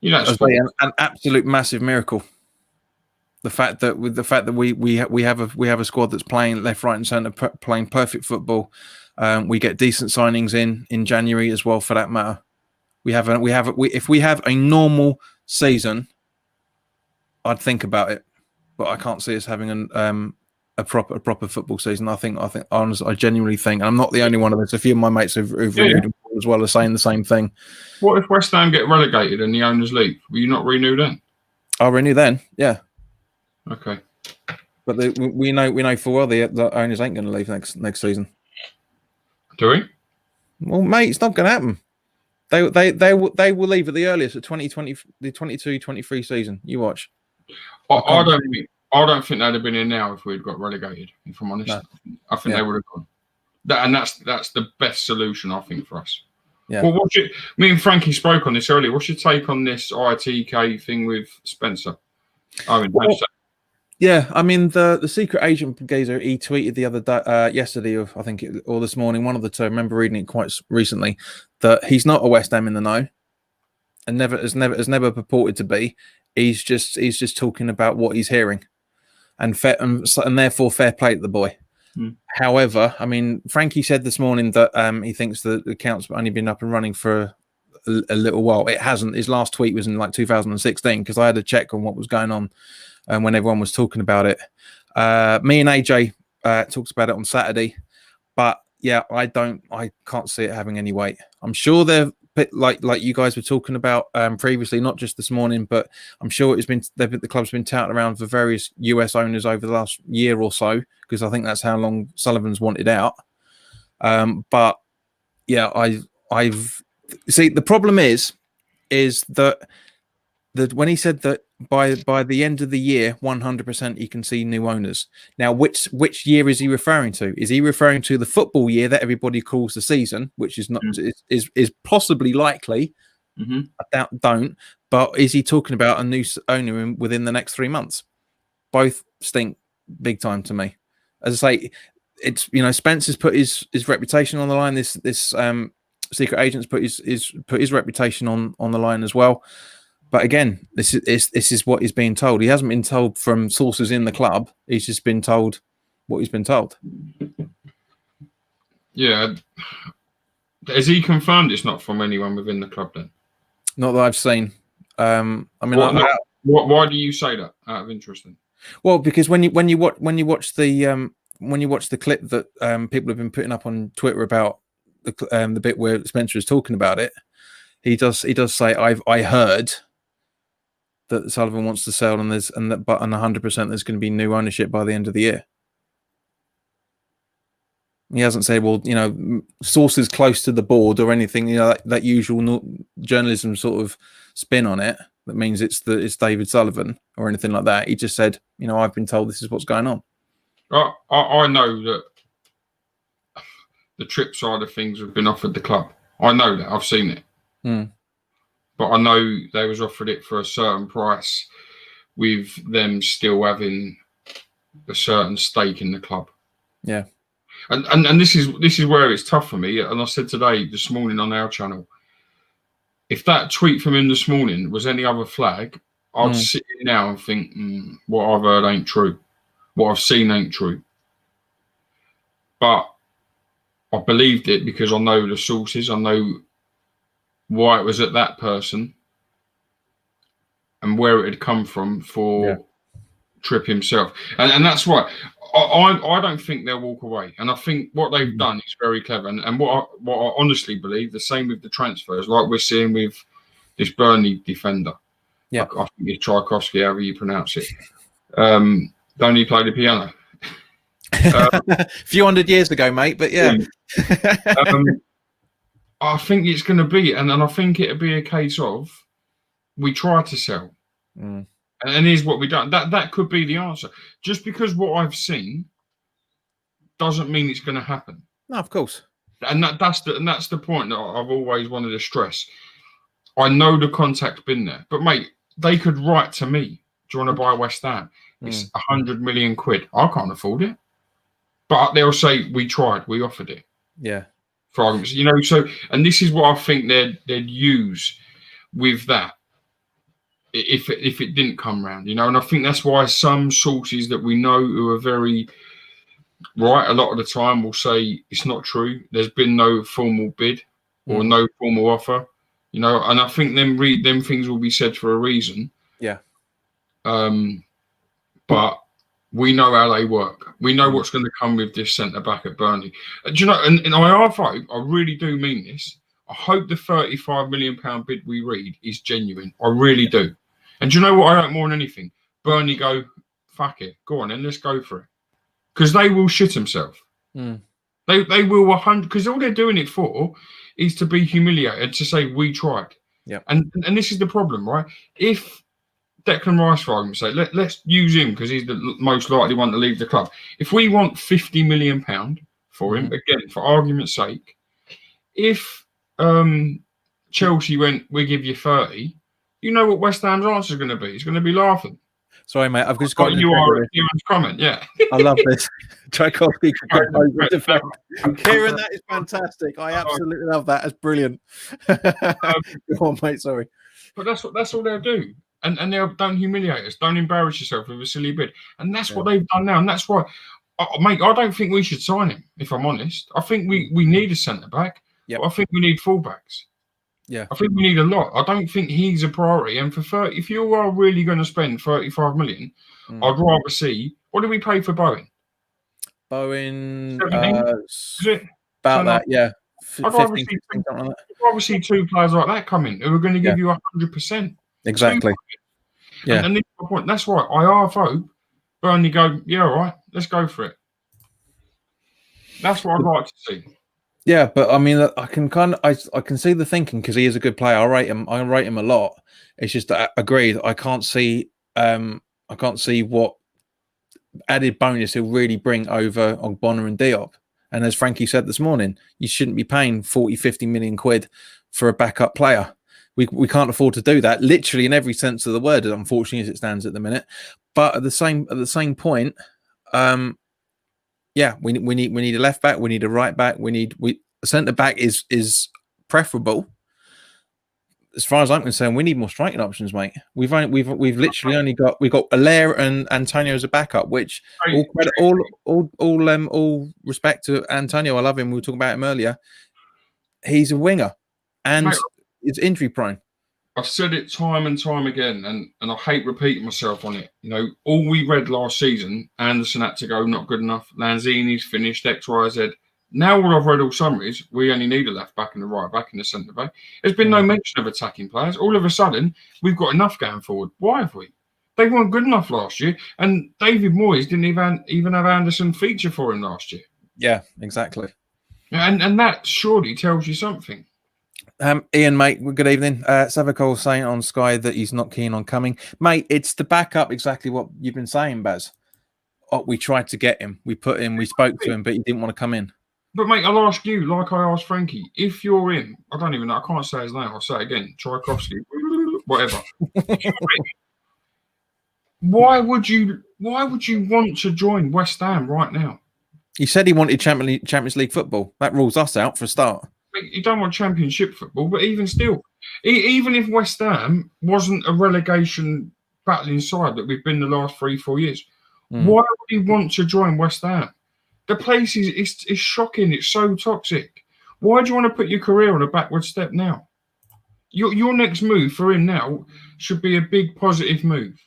You know, an absolute massive miracle. The fact that we have a squad that's playing left, right, and centre, playing perfect football. We get decent signings in January as well, for that matter. If we have a normal season, I'd think about it, but I can't see us having a proper football season. I genuinely think, and I'm not the only one of us. A few of my mates who've renewed as well are saying the same thing. What if West Ham get relegated and the owners leave? Will you not renew then? I'll renew then, yeah. Okay. But we know full well the owners ain't going to leave next season. Do we? Well, mate, it's not going to happen. They will leave at the earliest at 2020, the 22-23 season. You watch. I don't think they'd have been in now if we'd got relegated. If I'm honest, no. I think they would have gone. That's the best solution, I think, for us. Yeah. Well, me and Frankie spoke on this earlier. What's your take on this ITK thing with Spencer? Yeah, I mean the secret agent Gazer, he tweeted the other day, yesterday, or this morning, one of the two. I remember reading it quite recently, that he's not a West Ham in the know, and has never purported to be. He's just talking about what he's hearing, and therefore fair play to the boy. However, I mean, Frankie said this morning that he thinks that the account's only been up and running for a little while. It hasn't. His last tweet was in like 2016, because I had to check on what was going on when everyone was talking about it. Me and AJ talked about it on Saturday, but yeah, I can't see it having any weight. I'm sure they're like you guys were talking about previously, not just this morning, but I'm sure the club's been touted around for various US owners over the last year or so, because I think that's how long Sullivan's wanted out. But yeah, I've see, the problem is that when he said that by the end of the year, 100% you can see new owners. Now, which year is he referring to? Is he referring to the football year that everybody calls the season, which is not is possibly likely? I don't. But is he talking about a new owner within the next 3 months? Both stink big time to me. As I say, it's, you know, Spencer's put his reputation on the line. This secret agent's put his reputation on the line as well. But again, this is what he's being told. He hasn't been told from sources in the club. He's just been told what he's been told. Yeah. Has he confirmed it's not from anyone within the club then? Not that I've seen. I mean, why do you say that out of interest then? Well, because when you watch the clip that people have been putting up on Twitter about the bit where Spencer is talking about it, he does say I heard that Sullivan wants to sell, and 100% there's going to be new ownership by the end of the year. He hasn't said, well, you know, sources close to the board or anything, you know, that usual journalism sort of spin on it. That means it's David Sullivan or anything like that. He just said, you know, I've been told this is what's going on. I know that the trip side of things have been offered the club. I know that. I've seen it. but I know they was offered it for a certain price, with them still having a certain stake in the club. Yeah. And this is where it's tough for me. And I said this morning on our channel, if that tweet from him this morning was any other flag, I'd sit here now and think, what I've heard ain't true. What I've seen ain't true. But I believed it because I know the sources. I know why it was at that person and where it had come from for Tripp himself. And that's why I don't think they'll walk away. And I think what they've done is very clever. And what I honestly believe, the same with the transfers, like we're seeing with this Burnley defender. Yeah. I think it's Tchaikovsky, however you pronounce it. Don't he play the piano? A few hundred years ago, mate, but yeah. I think it's going to be, and I think it'll be a case of we try to sell. And here's what we done. That could be the answer. Just because what I've seen doesn't mean it's going to happen. No, of course. And that's the point that I've always wanted to stress. I know the contact's been there, but mate, they could write to me. Do you want to buy West Ham? It's 100 million quid. I can't afford it. But they'll say we tried, we offered it. Yeah. For arguments, you know. So, and this is what I think they'd use with that. If it didn't come round, you know, and I think that's why some sources that we know who are very right a lot of the time will say it's not true. There's been no formal bid or no formal offer, you know, and I think them things will be said for a reason. Yeah. But we know how they work. We know what's going to come with this centre back at Burnley. Do you know? And I hope, I really do mean this. I hope the £35 million bid we read is genuine. I really do. And do you know what I hope more than anything? Burnley go, fuck it. Go on then, let's go for it. Because they will shit themselves. They will 100, because all they're doing it for is to be humiliated, to say we tried. Yeah. And this is the problem, right? If Declan Rice, for argument's sake, let's use him because he's the most likely one to leave the club. If we want £50 million for him, again, for argument's sake, if Chelsea went, we give you 30, you know what West Ham's answer is going to be? It's going to be laughing. Sorry, mate. I've just got your comment. Yeah, I love this. Tchaikovsky. Kieran, that is fantastic. I absolutely love that. It's brilliant. Go on, mate. Sorry, but that's all they'll do, and they don't humiliate us. Don't embarrass yourself with a silly bid, and that's what they've done now. And that's why, mate, I don't think we should sign him. If I'm honest, I think we need a centre back. Yep. I think we need fullbacks. Yeah, I think we need a lot. I don't think he's a priority. And for 30, if you are really going to spend 35 million, I'd rather see. What did we pay for Bowen? Bowen, is it about that? Yeah, I'd rather see two players like that come in who are going to give you 100%. Exactly. Yeah, and this is my point. That's why I half hope Burnley go. Yeah, all right, let's go for it. That's what I'd like to see. Yeah, but I mean, I can see the thinking because he is a good player. I rate him a lot. It's just agreed. I can't see what added bonus he'll really bring over on Bonner and Diop. And as Frankie said this morning, you shouldn't be paying 40, 50 million quid for a backup player. We can't afford to do that, literally in every sense of the word, unfortunately, as it stands at the minute. But at the same point, yeah, we need a left back, we need a right back, a centre back is preferable. As far as I'm concerned, we need more striking options, mate. We've literally only got Allaire and Antonio as a backup, which all respect to Antonio. I love him. We were talking about him earlier. He's a winger and it's injury prone. I've said it time and time again, and I hate repeating myself on it. You know, all we read last season, Anderson had to go, not good enough. Lanzini's finished, X, Y, Z. Now all I've read all summer is we only need a left back and a right back and a centre back. There's been no mention of attacking players. All of a sudden, we've got enough going forward. Why have we? They weren't good enough last year, and David Moyes didn't even have Anderson feature for him last year. Yeah, exactly. And that surely tells you something. Ian, mate, good evening. Savakol saying on Sky that he's not keen on coming. Mate, it's to back up exactly what you've been saying, Baz. We tried to get him. We spoke to him, but he didn't want to come in. But mate, I'll ask you, like I asked Frankie, if you're in, I don't even know, I can't say his name. I'll say it again, Tchaikovsky, whatever. Why would you want to join West Ham right now? He said he wanted Champions League football. That rules us out for a start. You don't want Championship football, but even still, even if West Ham wasn't a relegation battling side that we've been the last 3-4 years, why would he want to join West Ham? The place is shocking. It's so toxic. Why do you want to put your career on a backward step now? Your next move for him now should be a big positive move.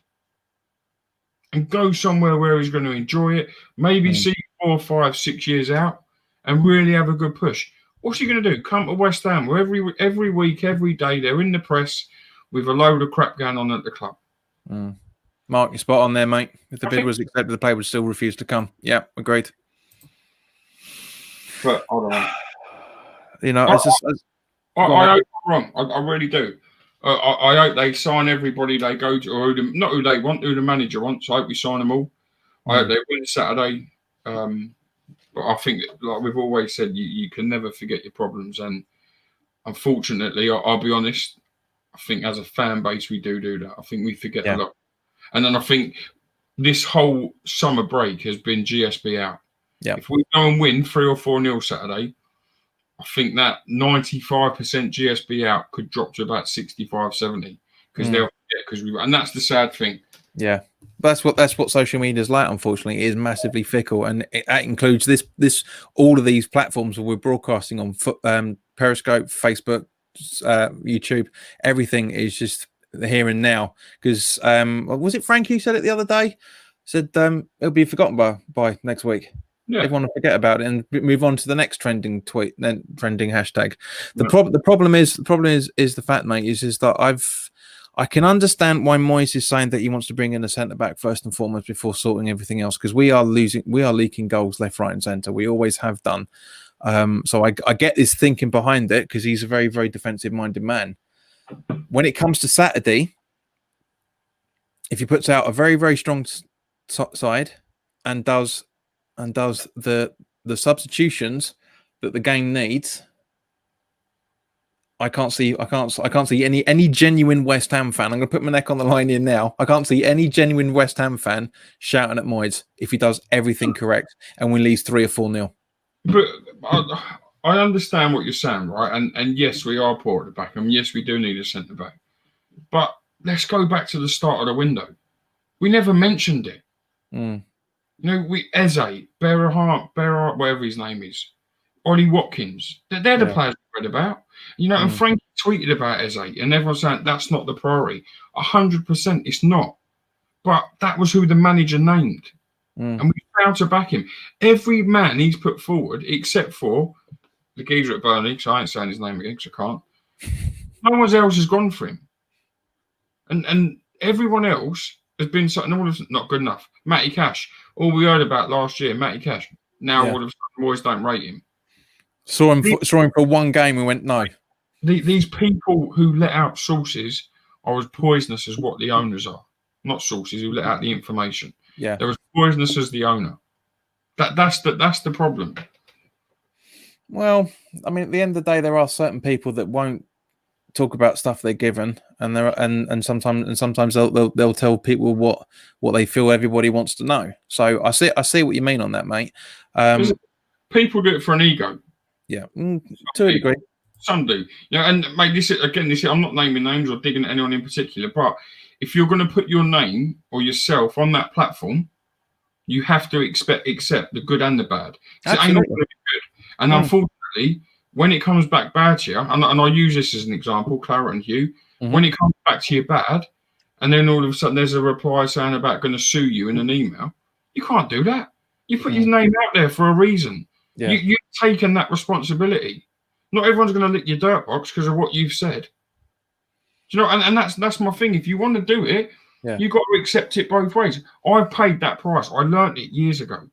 And go somewhere where he's going to enjoy it, maybe see 4, 5, 6 years out and really have a good push. What's he going to do? Come to West Ham where every week, every day they're in the press with a load of crap going on at the club. Mark, you're spot on there, mate. If the bid was accepted, the player would still refuse to come. Yeah, agreed. But I don't know. You know, I hope I'm wrong. I really do. I hope they sign everybody they go to, or not who they want, who the manager wants. I hope we sign them all. I hope they win Saturday. But I think, like we've always said, you can never forget your problems. And unfortunately, I'll be honest, I think as a fan base, we do that. I think we forget a lot. And then I think this whole summer break has been GSB out. Yeah. If we go and win 3 or 4-0 Saturday, I think that 95% GSB out could drop to about 65, 70 because they'll forget and that's the sad thing. Yeah, that's what social media is like. Unfortunately, it is massively fickle, and that includes this all of these platforms where we're broadcasting on Periscope, Facebook, YouTube. Everything is just here and now. Because was it Frankie who said it the other day? Said it'll be forgotten by next week. Yeah. Everyone will forget about it and move on to the next trending tweet, then trending hashtag. The problem is the fact, mate, is that I can understand why Moyes is saying that he wants to bring in a centre back first and foremost before sorting everything else, because we are leaking goals left, right, and centre. We always have done. So I get his thinking behind it because he's a very, very defensive minded man. When it comes to Saturday, if he puts out a very, very strong side and does the substitutions that the game needs, I can't see any genuine West Ham fan. I'm going to put my neck on the line here now. I can't see any genuine West Ham fan shouting at Moyes if he does everything correct and we lose 3 or 4-0. But I understand what you're saying, right? And yes, we are poor at the back, and yes, we do need a centre back. But let's go back to the start of the window. We never mentioned it. You know, Eze, Berahart, whatever his name is, Ollie Watkins. They're the players we read about. You know, and Frankie tweeted about Eze, and everyone's saying that's not the priority. 100%, it's not. But that was who the manager named, and we failed to back him. Every man he's put forward, except for the geezer at Burnley, so I ain't saying his name again because I can't. No one else has gone for him, and everyone else has been something all of not good enough. Matty Cash, all we heard about last year, Matty Cash. Now all of a sudden, boys don't rate him. Saw him for one game and went no. These people who let out sources are as poisonous as what the owners are. Not sources who let out the information. Yeah, they're as poisonous as the owner. That's the problem. Well, I mean, at the end of the day, there are certain people that won't talk about stuff they're given, and sometimes they'll tell people what they feel everybody wants to know. So I see what you mean on that, mate. People do it for an ego. Yeah, to a degree. Some do. Yeah, and mate, this is I'm not naming names or digging at anyone in particular, but if you're going to put your name or yourself on that platform, you have to accept the good and the bad. It ain't all going to be good. And unfortunately, when it comes back bad to you, and I use this as an example, Clara and Hugh, when it comes back to you bad, and then all of a sudden there's a reply saying about going to sue you in an email, you can't do that. You put your name out there for a reason. Yeah. You've taken that responsibility. Not everyone's going to lick your dirt box because of what you've said. Do you know? And that's my thing. If you want to do it, you've got to accept it both ways. I paid that price. I learned it years ago.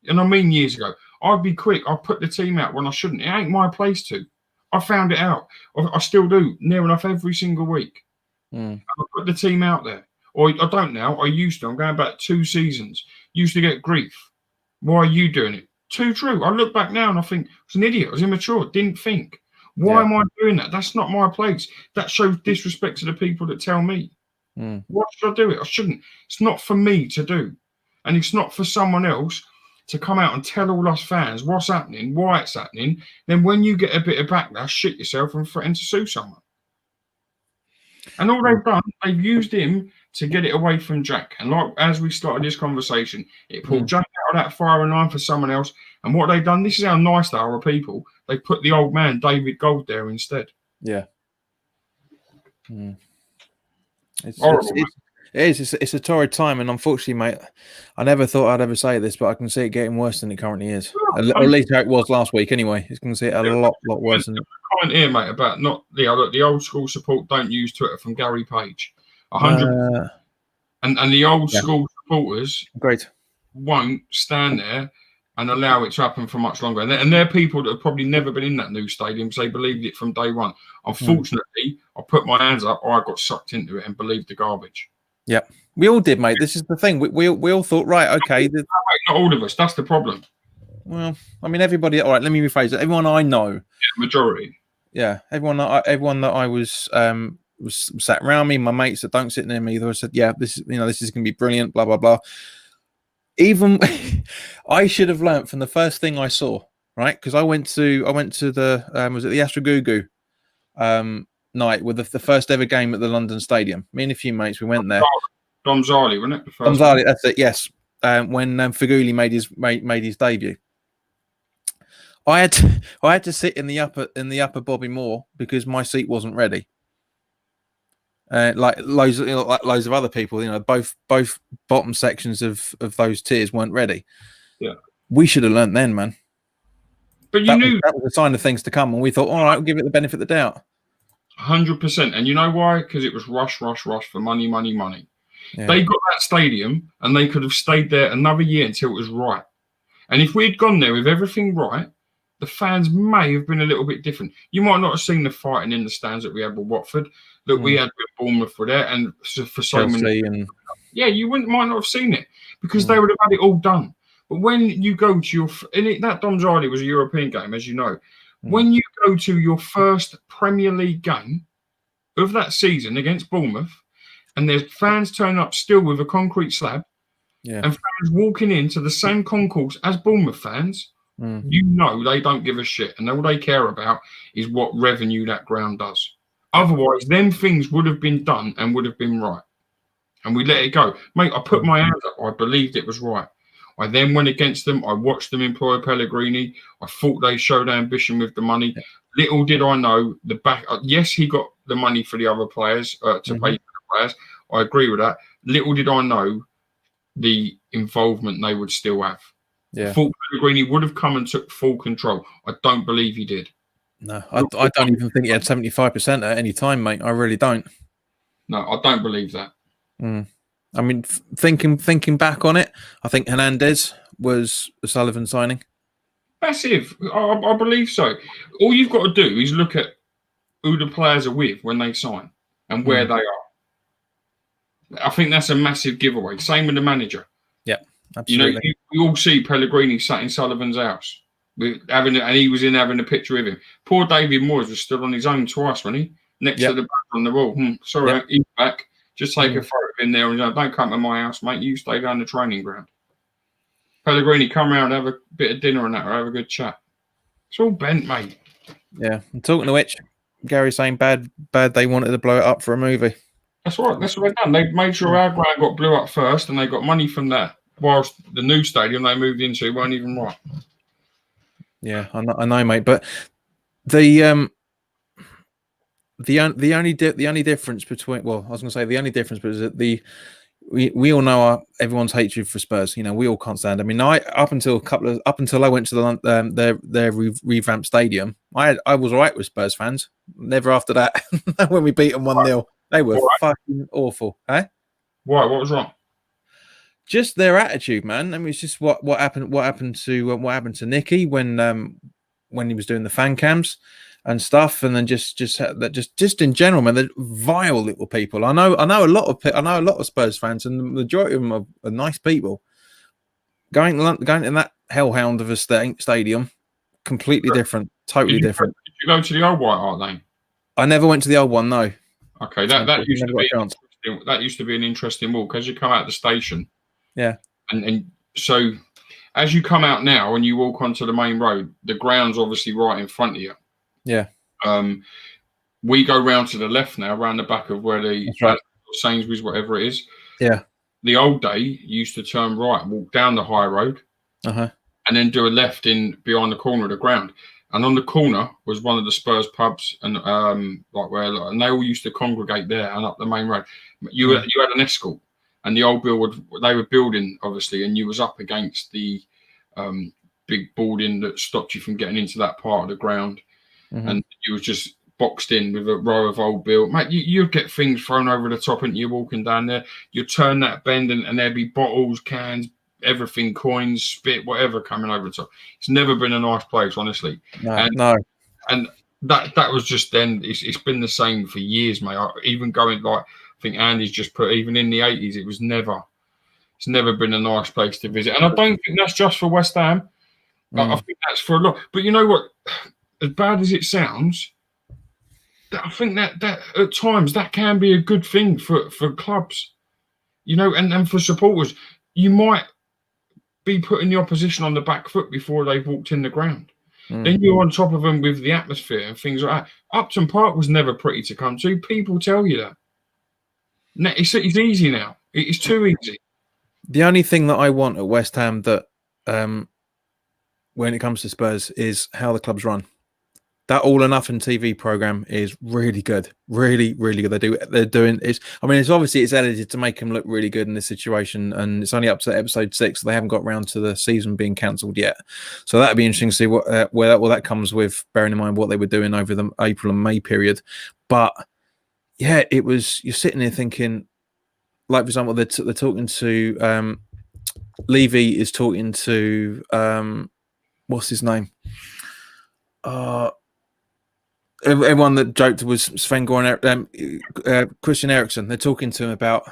And I mean years ago. I'd be quick. I'd put the team out when I shouldn't. It ain't my place to. I found it out. I still do, near enough every single week. I put the team out there. Or I don't now. I used to. I'm going back 2 seasons. Used to get grief. Why are you doing it? Too true. I look back now and I think I was an idiot. I was immature. Didn't think. Why am I doing that? That's not my place. That shows disrespect to the people that tell me. Why should I do it? I shouldn't. It's not for me to do. And it's not for someone else to come out and tell all us fans what's happening, why it's happening. Then when you get a bit of backlash, shit yourself and threaten to sue someone. And all they've done, they've used him to get it away from Jack. And like as we started this conversation, it pulled Jack out of that firing line for someone else. And what they've done, this is how nice they are, people. They put the old man, David Gold, there instead. Yeah. It's horrible. It's a torrid time, and unfortunately, mate, I never thought I'd ever say this, but I can see it getting worse than it currently is. At least how it was last week, anyway. You can see it a lot worse. Than comment here, mate, about not the old school support. Don't use Twitter from Gary Page. 100%. And the old school supporters, won't stand there and allow it to happen for much longer. And they're people that have probably never been in that new stadium, so they believed it from day one. Unfortunately, I put my hands up, or I got sucked into it and believed the garbage. Yeah, we all did, mate. This is the thing. We all thought, right, okay. Not all of us. That's the problem. Well, I mean, everybody. All right, let me rephrase it. Everyone I know, majority. Yeah, everyone that I was sat around me, my mates that don't sit near me, they said, yeah, this is going to be brilliant. Blah blah blah. Even I should have learnt from the first thing I saw, right? Because I went to the was it the Astra Gugu night with the first ever game at the London Stadium. Me and a few mates, we went there. Dom Zarley, wasn't it? Dom Zarley, that's it. Yes, when Faguli made his debut. I had to sit in the upper Bobby Moore because my seat wasn't ready. Like loads of other people, both bottom sections of those tiers weren't ready. Yeah, we should have learnt then, man. But that was a sign of things to come, and we thought, all right, we'll give it the benefit of the doubt. 100%. And you know why? Because it was rush for money. Yeah. They got that stadium, and they could have stayed there another year until it was right. And if we had gone there with everything right, the fans may have been a little bit different. You might not have seen the fighting in the stands that we had with Watford, that we had with Bournemouth for there, and for so many. Yeah, you might not have seen it because they would have had it all done. But when you go to that Dom Zarley was a European game, as you know. When you go to your first Premier League game of that season against Bournemouth, and there's fans turning up still with a concrete slab, and fans walking into the same concourse as Bournemouth fans, you know they don't give a shit, and all they care about is what revenue that ground does. Otherwise, them things would have been done and would have been right. And we let it go. Mate, I put my hands up. I believed it was right. I then went against them. I watched them employ Pellegrini. I thought they showed ambition with the money. Little did I know the back. Yes, he got the money for the other players to pay for the players. I agree with that. Little did I know the involvement they would still have. Yeah. I thought Pellegrini would have come and took full control. I don't believe he did. No, I don't even think he had 75% at any time, mate. I really don't. No, I don't believe that. I mean, thinking back on it, I think Hernandez was a Sullivan signing. Massive. I believe so. All you've got to do is look at who the players are with when they sign and where they are. I think that's a massive giveaway. Same with the manager. Yeah, absolutely. You all see Pellegrini sat in Sullivan's house and he was having a picture with him. Poor David Moyes was stood on his own twice, wasn't he? Next to the back on the wall. Sorry, he's back. Just take a photo in there and don't come to my house, mate. You stay down the training ground. Pellegrini, come round, have a bit of dinner and that, or have a good chat. It's all bent, mate. Yeah. And talking to which, Gary's saying bad. They wanted to blow it up for a movie. That's right. That's what they've done. They made sure our ground got blew up first, and they got money from that. Whilst the new stadium they moved into weren't even right. Yeah, I know, mate. But the only difference between, well, I was going to say the only difference was that we all know everyone's hatred for Spurs. We all can't stand. I mean, up until I went to their revamped stadium, I was all right with Spurs fans. Never after that. When we beat them 1-0, they were fucking awful. Eh? Why? What was wrong? Just their attitude, man. I mean, it's just what happened to Nicky when he was doing the fan cams and stuff, and then just in general, man, they're vile little people. I know a lot of Spurs fans, and the majority of them are nice people. Going to hellhound of a stadium. Completely different, totally different. Did you go to the old White Hart Lane? I never went to the old one. No. Okay, that used never got a chance. that used to be an interesting walk as you come out of the station. Yeah. And so as you come out now and you walk onto the main road, the ground's obviously right in front of you. Yeah. We go round to the left now, around the back of where the right. Sainsbury's, whatever it is. Yeah. The old day, you used to turn right, walk down the high road, and then do a left in behind the corner of the ground. And on the corner was one of the Spurs pubs, and and they all used to congregate there and up the main road. You had an escort, and the old they were building obviously, and you was up against the big boarding that stopped you from getting into that part of the ground, and you was just boxed in with a row of old build. Mate, you'd get things thrown over the top, and you're walking down there. You turn that bend, and there'd be bottles, cans, everything, coins, spit, whatever coming over the top. It's never been a nice place, honestly. No. And that was just then. It's been the same for years, mate. Even going I think Andy's just put, even in the 80s, it's never been a nice place to visit. And I don't think that's just for West Ham. I think that's for a lot. But you know what? As bad as it sounds, I think that at times that can be a good thing for clubs, and for supporters. You might be putting the opposition on the back foot before they've walked in the ground. Then you're on top of them with the atmosphere and things like that. Upton Park was never pretty to come to. People tell you that. It's easy now. It's too easy. The only thing that I want at West Ham that, when it comes to Spurs, is how the club's run. That All or Nothing TV program is really good, really, really good. They're doing is. I mean, it's edited to make them look really good in this situation, and it's only up to episode 6. So they haven't got round to the season being cancelled yet. So that'd be interesting to see where that comes with, bearing in mind what they were doing over the April and May period. But yeah, it was. You're sitting there thinking, like for example, they're talking to Levy is talking to what's his name? Everyone that joked was Sven Goran, Christian Eriksen. They're talking to him about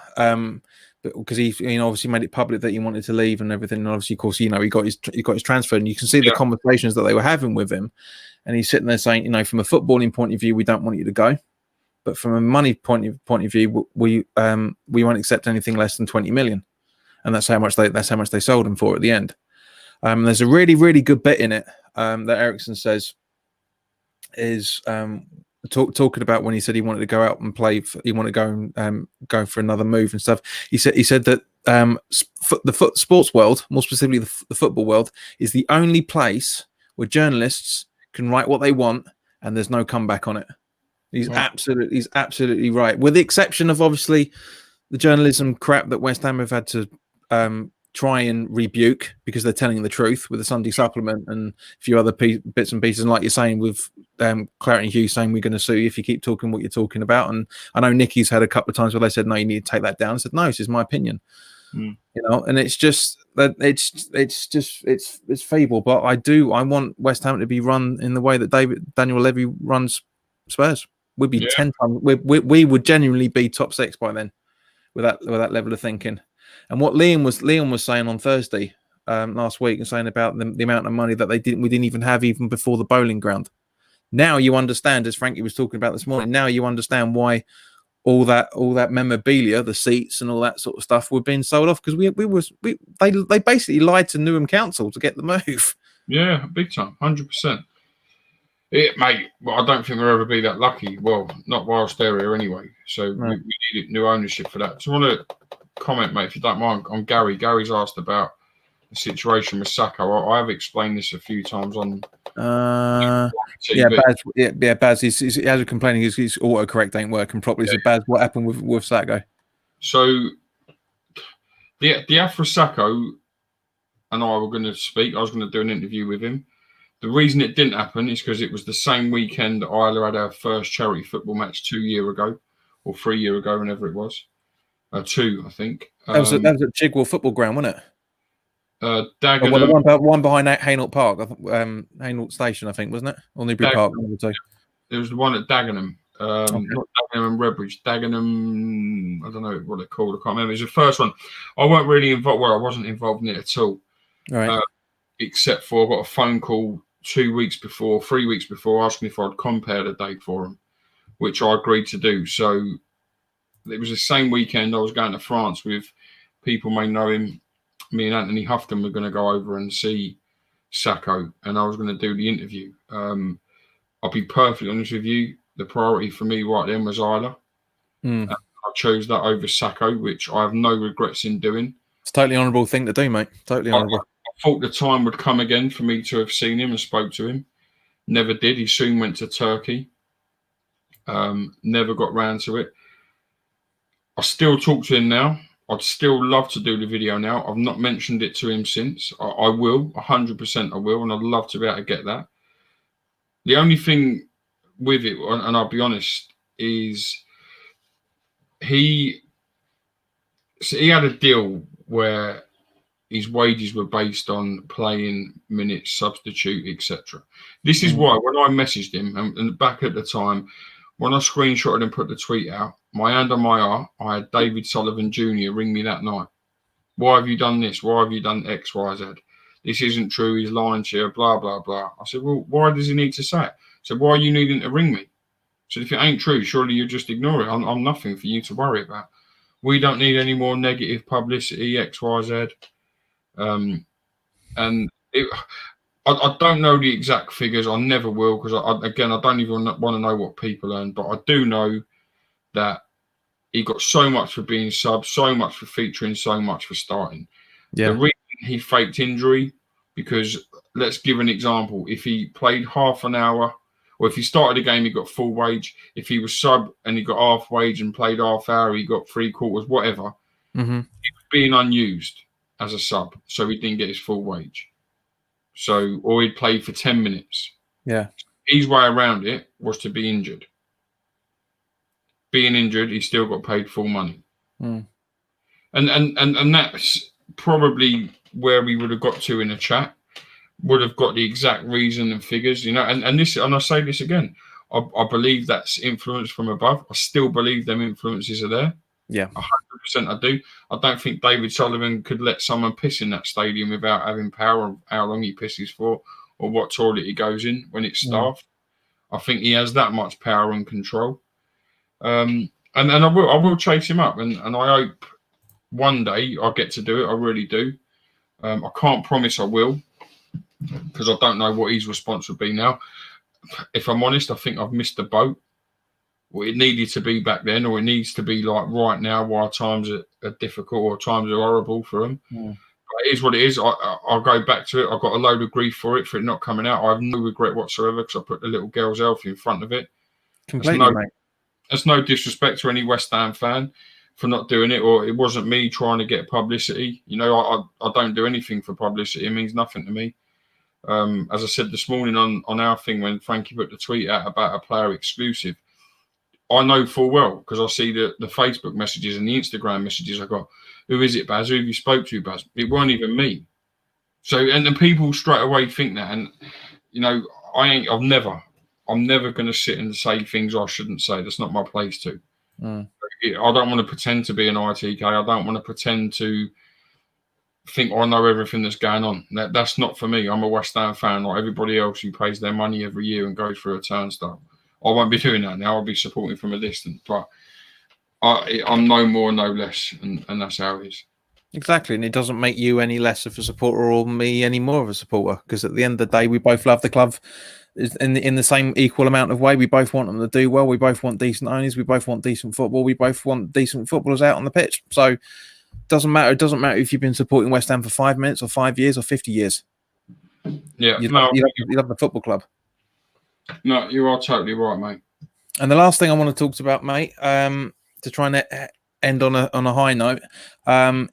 because he obviously made it public that he wanted to leave and everything. And obviously, of course, he got his transfer, and you can see the conversations that they were having with him. And he's sitting there saying, from a footballing point of view, we don't want you to go, but from a money point of view, we won't accept anything less than 20 million, and that's how much they sold him for at the end. There's a really, really good bit in it that Eriksen says. Is talking about when he said he wanted to go out and play. He wanted to go and go for another move and stuff. He said that the sports world, more specifically the football world, is the only place where journalists can write what they want and there's no comeback on it. He's absolutely right, with the exception of obviously the journalism crap that West Ham have had to try and rebuke because they're telling the truth with the Sunday Supplement and a few other bits and pieces. And like you're saying with Clarence Hughes saying we're going to sue you if you keep talking what you're talking about. And I know Nicky's had a couple of times where they said, no, you need to take that down. I said, no, this is my opinion. And it's just that it's feeble. But I want West Ham to be run in the way that Daniel Levy runs Spurs. We'd be 10 times. We would genuinely be top 6 by then with that level of thinking. And what Liam was saying on Thursday last week, and saying about the amount of money that we didn't even have even before the bowling ground. Now you understand, as Frankie was talking about this morning. Now you understand why all that memorabilia, the seats and all that sort of stuff, were being sold off, because they basically lied to Newham Council to get the move. Yeah, big time, 100%. Mate, well, I don't think we'll ever be that lucky. Well, not whilst they're here anyway. So we need new ownership for that. So I want to comment, mate, if you don't mind, on Gary. Gary's asked about the situation with Sacco. I have explained this a few times on TV. Baz. He has a complaining his autocorrect ain't working properly. So Baz, what happened with Sacco? So the Afro Sacco and I were going to speak. I was going to do an interview with him. The reason it didn't happen is because it was the same weekend that Isla had our first charity football match 2 years ago, or 3 years ago, whenever it was. 2, I think. That was at Chigwell Football Ground, wasn't it? Dagenham. One behind Hainault Park, Hainault Station, I think, wasn't it? Or Newbury Park. There was the one at Dagenham. Not Dagenham and Redbridge. Dagenham, I don't know what they're called. I can't remember. It was the first one. I weren't really involved. Well, I wasn't involved in it at all. Right. except for I got a phone call 3 weeks before, asking if I'd compare the date for him, which I agreed to do. So it was the same weekend I was going to France with people may know him. Me and Anthony Houghton were going to go over and see Sacco, and I was going to do the interview. I'll be perfectly honest with you. The priority for me right then was Isla. I chose that over Sacco, which I have no regrets in doing. It's a totally honourable thing to do, mate. Totally honourable. I thought the time would come again for me to have seen him and spoke to him. Never did. He soon went to Turkey. Never got round to it. I still talk to him now. I'd still love to do the video now. I've not mentioned it to him since. I will, 100% I will, and I'd love to be able to get that. The only thing with it, and I'll be honest, is he had a deal where his wages were based on playing minutes, substitute, etc. This is why when I messaged him, and back at the time, when I screenshotted and put the tweet out, my hand on my heart, I had David Sullivan Jr. ring me that night. Why have you done this? Why have you done X, Y, Z? This isn't true. He's lying to you, blah, blah, blah. I said, well, why does he need to say it? So why are you needing to ring me? So if it ain't true, surely you just ignore it. I'm nothing for you to worry about. We don't need any more negative publicity, X, Y, Z. And I don't know the exact figures. I never will, because I don't even want to know what people earn. But I do know that he got so much for being sub, so much for featuring, so much for starting. Yeah. The reason he faked injury, because let's give an example. If he played half an hour, or if he started a game, he got full wage. If he was sub and he got half wage and played half hour, he got 3/4, whatever. He was being unused as a sub, so he didn't get his full wage. So, or he'd played for 10 minutes. Yeah. His way around it was to be injured. Being injured, he still got paid full money. And that's probably where we would have got to in a chat. Would have got the exact reason and figures, and I say this again, I believe that's influence from above. I still believe them influences are there. Yeah, 100% I do. I don't think David Sullivan could let someone piss in that stadium without having power of how long he pisses for or what toilet he goes in when it's staffed. I think he has that much power and control. And I will chase him up, and I hope one day I get to do it. I really do. I can't promise I will, because I don't know what his response would be now. If I'm honest, I think I've missed the boat. Well, it needed to be back then, or it needs to be like right now, while times are difficult or times are horrible for them. It is what it is. I'll go back to it. I got a load of grief for it not coming out. I have no regret whatsoever, because I put the little girl's elf in front of it. Completely, mate. There's no disrespect to any West Ham fan for not doing it, or it wasn't me trying to get publicity. I don't do anything for publicity. It means nothing to me. As I said this morning on our thing, when Frankie put the tweet out about a player exclusive, I know full well, because I see the Facebook messages and the Instagram messages I got. Who is it, Baz? Who have you spoke to, Baz? It weren't even me. So, and the people straight away think that, and I'm never going to sit and say things I shouldn't say. That's not my place to. I don't want to pretend to be an ITK. I don't want to pretend to think I know everything that's going on. That's not for me. I'm a West Ham fan like everybody else who pays their money every year and goes through a turnstile. I won't be doing that now. I'll be supporting from a distance. But I'm no more, no less, and that's how it is. Exactly, and it doesn't make you any less of a supporter or me any more of a supporter, because at the end of the day, we both love the club in the same equal amount of way. We both want them to do well. We both want decent owners. We both want decent football. We both want decent footballers out on the pitch. So it doesn't matter. It doesn't matter if you've been supporting West Ham for 5 minutes or 5 years or 50 years. Yeah, you love the football club. No, you are totally right, mate. And the last thing I want to talk about, mate, to try and end on a high note,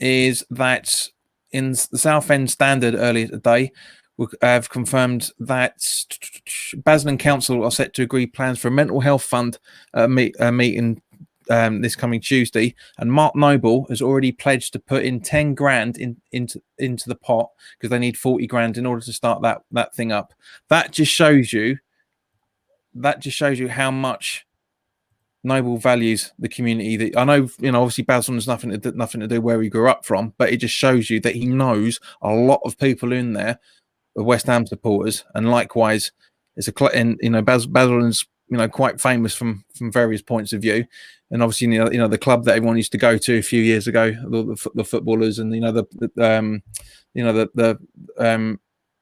is that in the Southend Standard earlier today, we have confirmed that Basildon Council are set to agree plans for a mental health fund meeting this coming Tuesday, and Mark Noble has already pledged to put in 10 grand into the pot, because they need 40 grand in order to start that thing up. That just shows you how much Noble values the community. That I know, obviously Basildon has nothing to do where he grew up from, but it just shows you that he knows a lot of people in there West Ham supporters, and likewise, it's and Basildon's quite famous from various points of view, and obviously the club that everyone used to go to a few years ago, the footballers, and what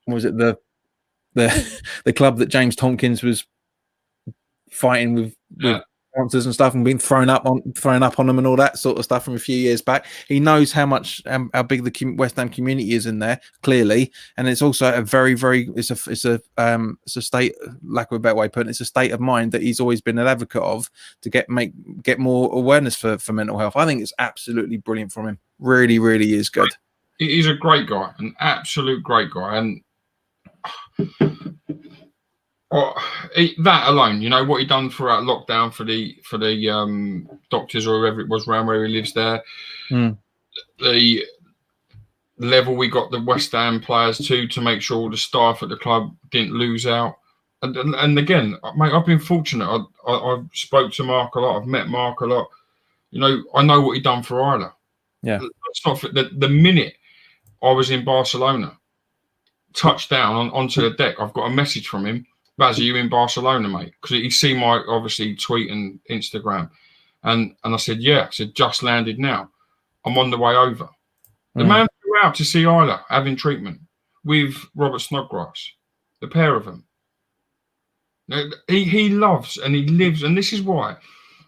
was it, the club that James Tompkins was fighting with sponsors and stuff, and being thrown up on them and all that sort of stuff from a few years back. He knows how much how big the West Ham community is in there, clearly, and it's also a very it's a state, lack of a better way of putting it, it's a state of mind that he's always been an advocate of to get more awareness for mental health. I think it's absolutely brilliant from him. Really, really is good. He's a great guy, an absolute great guy, and that alone, what he done throughout lockdown for the doctors or whoever it was around where he lives there. The level we got the West Ham players to make sure all the staff at the club didn't lose out. And again, mate, I've been fortunate. I spoke to Mark a lot. I've met Mark a lot. I know what he done for Isla. Yeah. It's not the minute I was in Barcelona, touchdown onto the deck, I've got a message from him. Baz, are you in Barcelona, mate? Because he'd seen my, obviously, tweet and Instagram. And I said, yeah. I said, just landed now. I'm on the way over. The man flew out to see Isla having treatment with Robert Snodgrass, the pair of them. He loves and he lives, and this is why,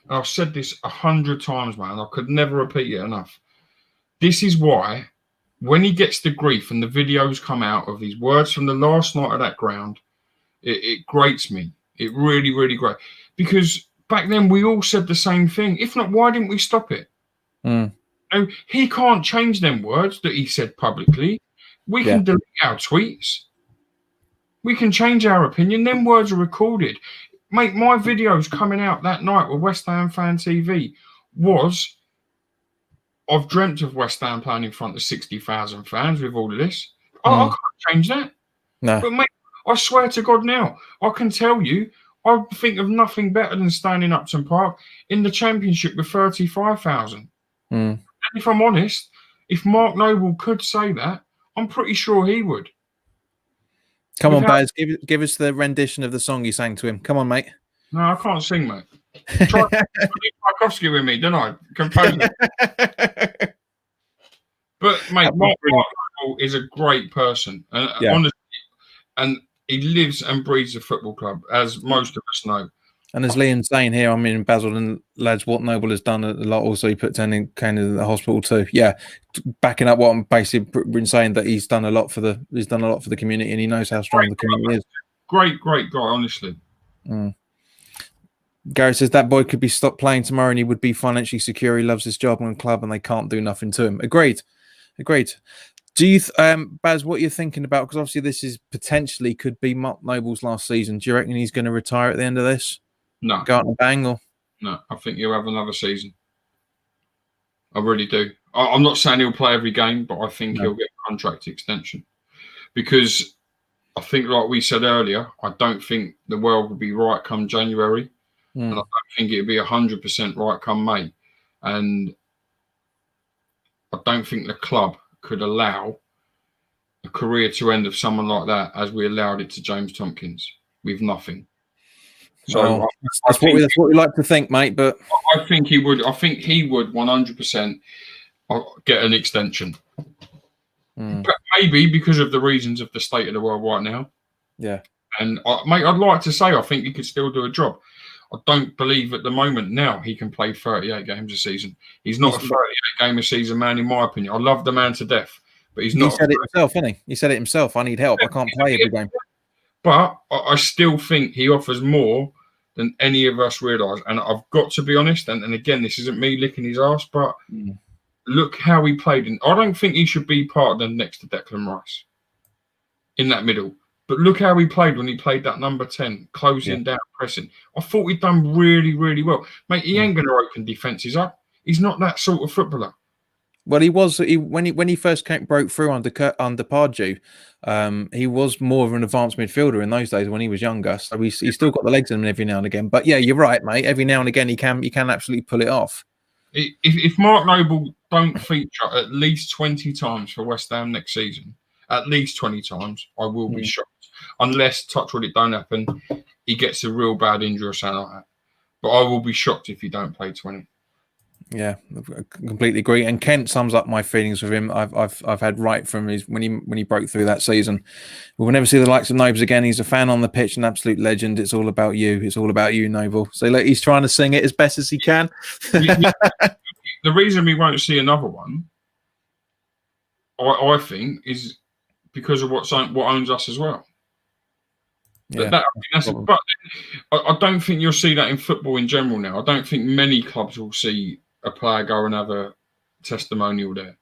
and I've said this 100 times, man, I could never repeat it enough. This is why, when he gets the grief and the videos come out of these words from the last night of that ground, it grates me. It really, really grates. Because back then we all said the same thing. If not, why didn't we stop it? He can't change them words that he said publicly. We can delete our tweets. We can change our opinion. Them words are recorded. Mate, my videos coming out that night with West Ham Fan TV was, I've dreamt of West Ham playing in front of 60,000 fans with all of this. I can't change that. No. But mate, I swear to God now, I can tell you, I think of nothing better than standing Upton Park in the Championship with 35,000. And if I'm honest, if Mark Noble could say that, I'm pretty sure he would. Come on, Baz, give us the rendition of the song you sang to him. Come on, mate. No, I can't sing, mate. Try Tchaikovsky with me, don't I? Composer. But, mate, Mark Noble is a great person. Honestly, and he lives and breathes a football club, as most of us know. And as Liam's saying here, I mean, Basil and lads, what Noble has done a lot. Also, he put Tony Kane in the hospital too. Yeah, backing up what I'm basically been saying, that he's done a lot for the community, and he knows how strong the community is. Great guy, honestly. Gary says that boy could be stopped playing tomorrow, and he would be financially secure. He loves his job and club, and they can't do nothing to him. Agreed. Do you, Baz, what you're thinking about? Because obviously this is potentially could be Mark Noble's last season. Do you reckon he's going to retire at the end of this? No. Go out and bang? Or? No, I think he'll have another season. I really do. I'm not saying he'll play every game, but I think he'll get a contract extension. Because I think, like we said earlier, I don't think the world will be right come January. And I don't think it'll be 100% right come May. And I don't think the club could allow a career to end of someone like that as we allowed it to James Tompkins with nothing. So that's what we like to think, mate. But I think he would. I think he would 100% get an extension. But maybe because of the reasons of the state of the world right now. Yeah. And mate, I'd like to say I think he could still do a job. I don't believe at the moment now he can play 38 games a season. He's not a 38 game a season man, in my opinion. I love the man to death, but he's not. He said it himself, didn't he? He said it himself. I need help. I can't play every game. But I still think he offers more than any of us realise. And I've got to be honest, and again, this isn't me licking his ass, but look how he played. I don't think he should be part of them next to Declan Rice in that middle. But look how he played when he played that number 10, closing down, pressing. I thought he'd done really, really well. Mate, he ain't going to open defences up. He's not that sort of footballer. Well, he was when he first broke through under Pardew. He was more of an advanced midfielder in those days when he was younger. So he's still got the legs in him every now and again. But yeah, you're right, mate. Every now and again, he can absolutely pull it off. If Mark Noble don't feature at least 20 times for West Ham next season, at least 20 times, I will be shocked. Unless, touch wood, it don't happen, he gets a real bad injury or something like that. But I will be shocked if he don't play 20. Yeah, I completely agree. And Kent sums up my feelings with him. I've had right from his when he broke through that season. We'll never see the likes of Nobles again. He's a fan on the pitch, an absolute legend. It's all about you. It's all about you, Noble. So look, he's trying to sing it as best as he can. The reason we won't see another one, I think, is because of what owns us as well. Yeah, but I don't think you'll see that in football in general now. I don't think many clubs will see a player go and have a testimonial there.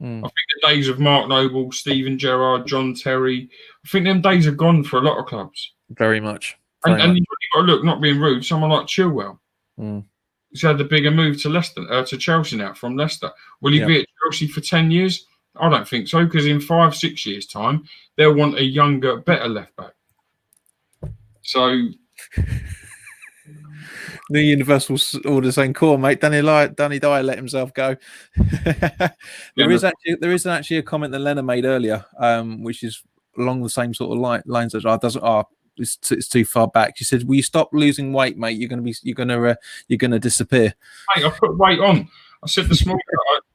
I think the days of Mark Noble, Steven Gerrard, John Terry, I think them days are gone for a lot of clubs. Very much. And you've got to look, not being rude, someone like Chilwell. He's had the bigger move to Chelsea now from Leicester. Will he be at Chelsea for 10 years? I don't think so, because in 5-6 years' time, they'll want a younger, better left back. So the universal order saying, "Cool, mate, Danny Dyer let himself go." There is actually a comment that Leonard made earlier, which is along the same sort of lines as it's too far back. She said, "Will you stop losing weight, mate? You're gonna disappear." Mate, I put weight on. I said this morning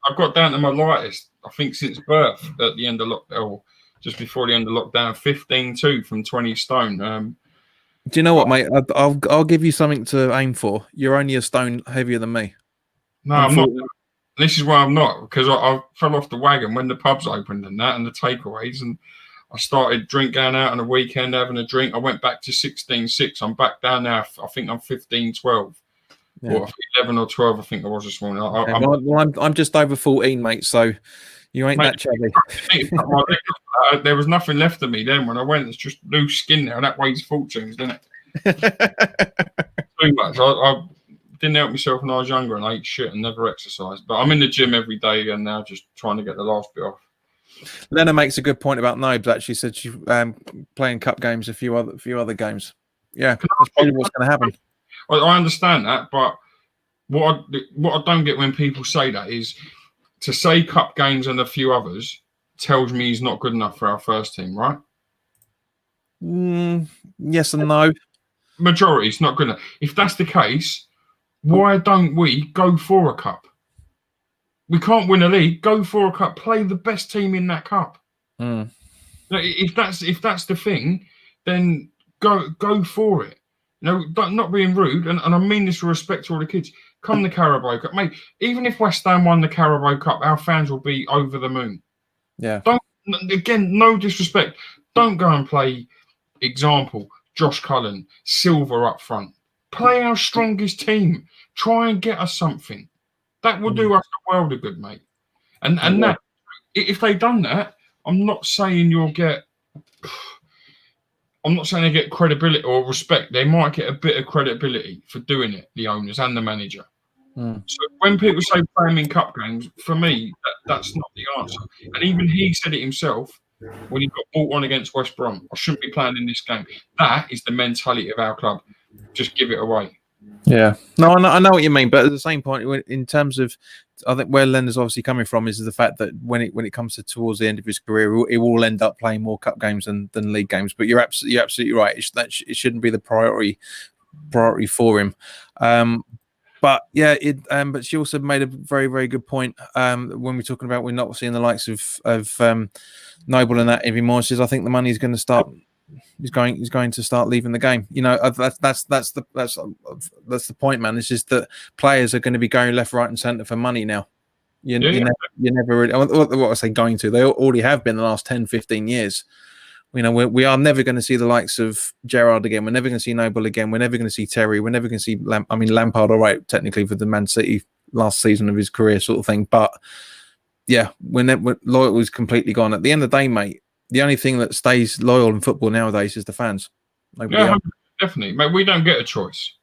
I got down to my lightest, I think, since birth at the end of lockdown, or just before the end of lockdown, 15.2 from 20 stone. Do you know what, mate? I'll give you something to aim for. You're only a stone heavier than me. No, I'm not. This is why I'm not, because I fell off the wagon when the pubs opened and the takeaways, and I started going out on the weekend, having a drink. I went back to 16.6. I'm back down now. I think I'm 15.12. Yeah. Or 11 or 12, I think I was this morning. I'm just over 14, mate, so you ain't that chubby. There was nothing left of me then when I went. It's just loose skin now, and that weighs fortunes, doesn't it? Too much. I didn't help myself when I was younger and I ate shit and never exercised. But I'm in the gym every day again now, just trying to get the last bit off. Lena makes a good point about Nobes. Actually, said she playing cup games, a few other games. Yeah, that's probably what's going to happen. I understand that, but what I don't get when people say that is to say cup games and a few others tells me he's not good enough for our first team, right? Yes and no. Majority, it's not good enough. If that's the case, why don't we go for a cup? We can't win a league. Go for a cup. Play the best team in that cup. If that's the thing, then go for it. Not being rude, and I mean this with respect to all the kids. Come the Carabao Cup, mate. Even if West Ham won the Carabao Cup, our fans will be over the moon. Yeah. Again, no disrespect. Don't go and play, example, Josh Cullen, Silver up front. Play our strongest team. Try and get us something. That will do us a world of good, mate. And that, if they've done that, I'm not saying they get credibility or respect. They might get a bit of credibility for doing it, the owners and the manager. So when people say play them in cup games, for me, that's not the answer. And even he said it himself when he got bought on against West Brom. I shouldn't be playing in this game. That is the mentality of our club. Just give it away. Yeah. No, I know what you mean. But at the same point, in terms of, I think where Len's obviously coming from is the fact that when it comes to towards the end of his career, he will end up playing more cup games than league games. But you're absolutely right. It shouldn't be the priority for him. But yeah, but she also made a very, very good point when we're talking about we're not seeing the likes of Noble and that anymore. She says, I think the money is going to start. He's going to start leaving the game. That's the point, man. It's just that players are going to be going left, right, and centre for money now. You're never really, what I say going to. They already have been the last 10, 15 years. We are never going to see the likes of Gerrard again. We're never going to see Noble again. We're never going to see Terry. We're never going to see Lampard, all right, technically for the Man City last season of his career sort of thing. But yeah, when loyal was completely gone. At the end of the day, mate, the only thing that stays loyal in football nowadays is the fans. Definitely. Mate, we don't get a choice.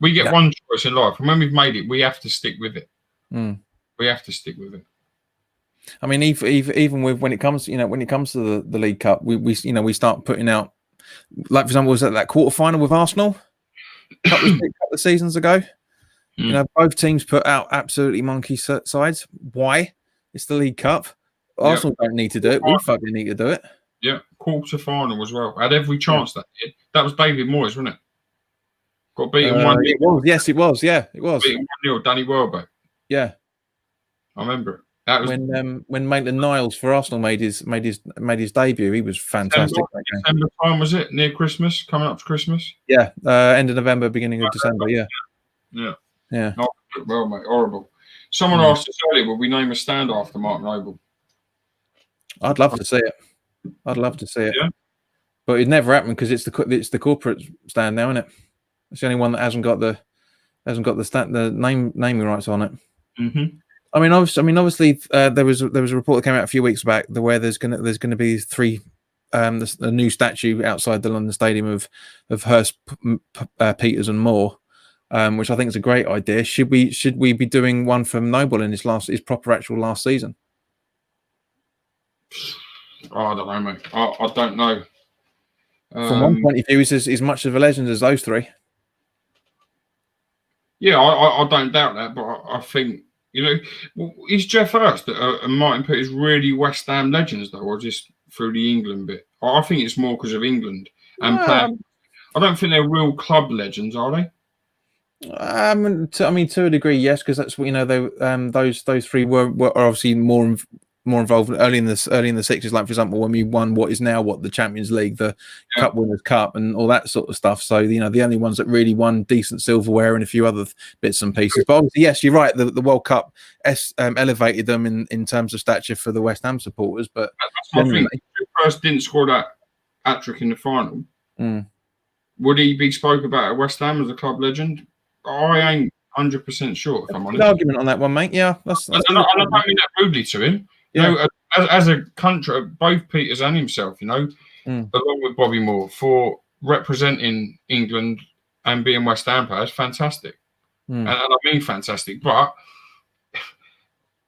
We get one choice in life. And when we've made it, we have to stick with it. We have to stick with it. I mean, even with when it comes to the League Cup, we start putting out, like for example, was that quarter final with Arsenal a couple of seasons ago. Both teams put out absolutely monkey sides. Why? It's the League Cup. Yeah. Arsenal don't need to do it. We fucking need to do it. Yeah, quarter final as well. Had every chance that year. That was David Moyes, wasn't it? Got beaten 1-0. It was. Yes, it was. Yeah, it was. Beaten 1-0. Danny Welbeck. Yeah. I remember it. That was when Maitland-Niles for Arsenal made his debut. He was fantastic. December time, was it? Near Christmas, coming up to Christmas. Yeah, end of November, beginning of December. Yeah. Not well, mate. Horrible. Someone asked us earlier, will we name a stand after Mark Noble? I'd love to see it. I'd love to see it. Yeah. But it never happened because it's the corporate stand now, isn't it? It's the only one that hasn't got the naming rights on it. Mm-hmm. I mean, obviously, there was a report that came out a few weeks back where there's gonna be a new statue outside the London Stadium of Hurst, Peters, and Moore, which I think is a great idea. Should we be doing one for Noble in his proper actual last season? Oh, I don't know, mate. I don't know. From one point of view, he's as much of a legend as those three. Yeah, I don't doubt that, but I think, is Jeff Hurst and Martin Peters really West Ham legends, though, or just through the England bit? I think it's more because of England and playing. I don't think they're real club legends, are they? To a degree, yes, because that's what those three were obviously more involved early in the 60s, like for example when we won what is now the Champions League, the Cup Winners' Cup, and all that sort of stuff. So the only ones that really won decent silverware and a few other bits and pieces. But obviously, yes, you're right. The World Cup elevated them in terms of stature for the West Ham supporters. But I think if Hurst didn't score that hat-trick in the final, would he be spoke about at West Ham as a club legend? I ain't 100% sure. If I'm honest, an argument on that one, mate. Yeah, I don't mean that rudely to him. Yeah. As a country, both Peters and himself, along with Bobby Moore, for representing England and being West Ham players, fantastic. And I mean fantastic. But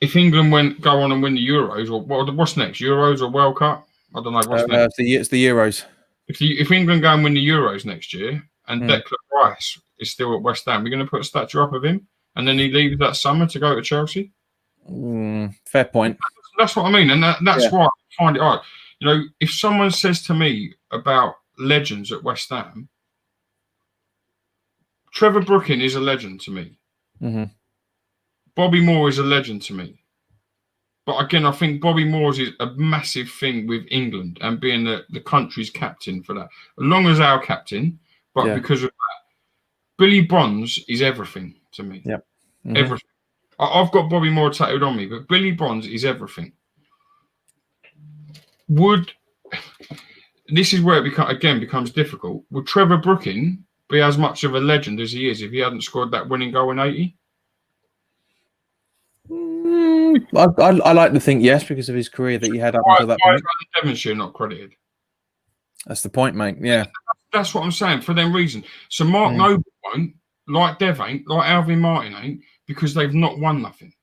if England go on and win the Euros, or what's next? Euros or World Cup? I don't know what's next. It's the Euros. If England go and win the Euros next year, and Declan Rice is still at West Ham, we're going to put a statue up of him, and then he leaves that summer to go to Chelsea. Fair point. That's what I mean, and that's why I find it odd. If someone says to me about legends at West Ham, Trevor Brooking is a legend to me. Mm-hmm. Bobby Moore is a legend to me. But again, I think Bobby Moore's is a massive thing with England and being the country's captain for that. As long as our captain, but because of that, Billy Bonds is everything to me. Yep. Mm-hmm. Everything. I've got Bobby Moore tattooed on me, but Billy Bonds is everything. This is where it becomes difficult. Would Trevor Brooking be as much of a legend as he is if he hadn't scored that winning goal in 80? I like to think yes, because of his career that he had up until that point. Why is Devonshire not credited? That's the point, mate. Yeah. That's what I'm saying, for them reasons. So Mark Noble won't, like Dev ain't, like Alvin Martin ain't, because they've not won nothing.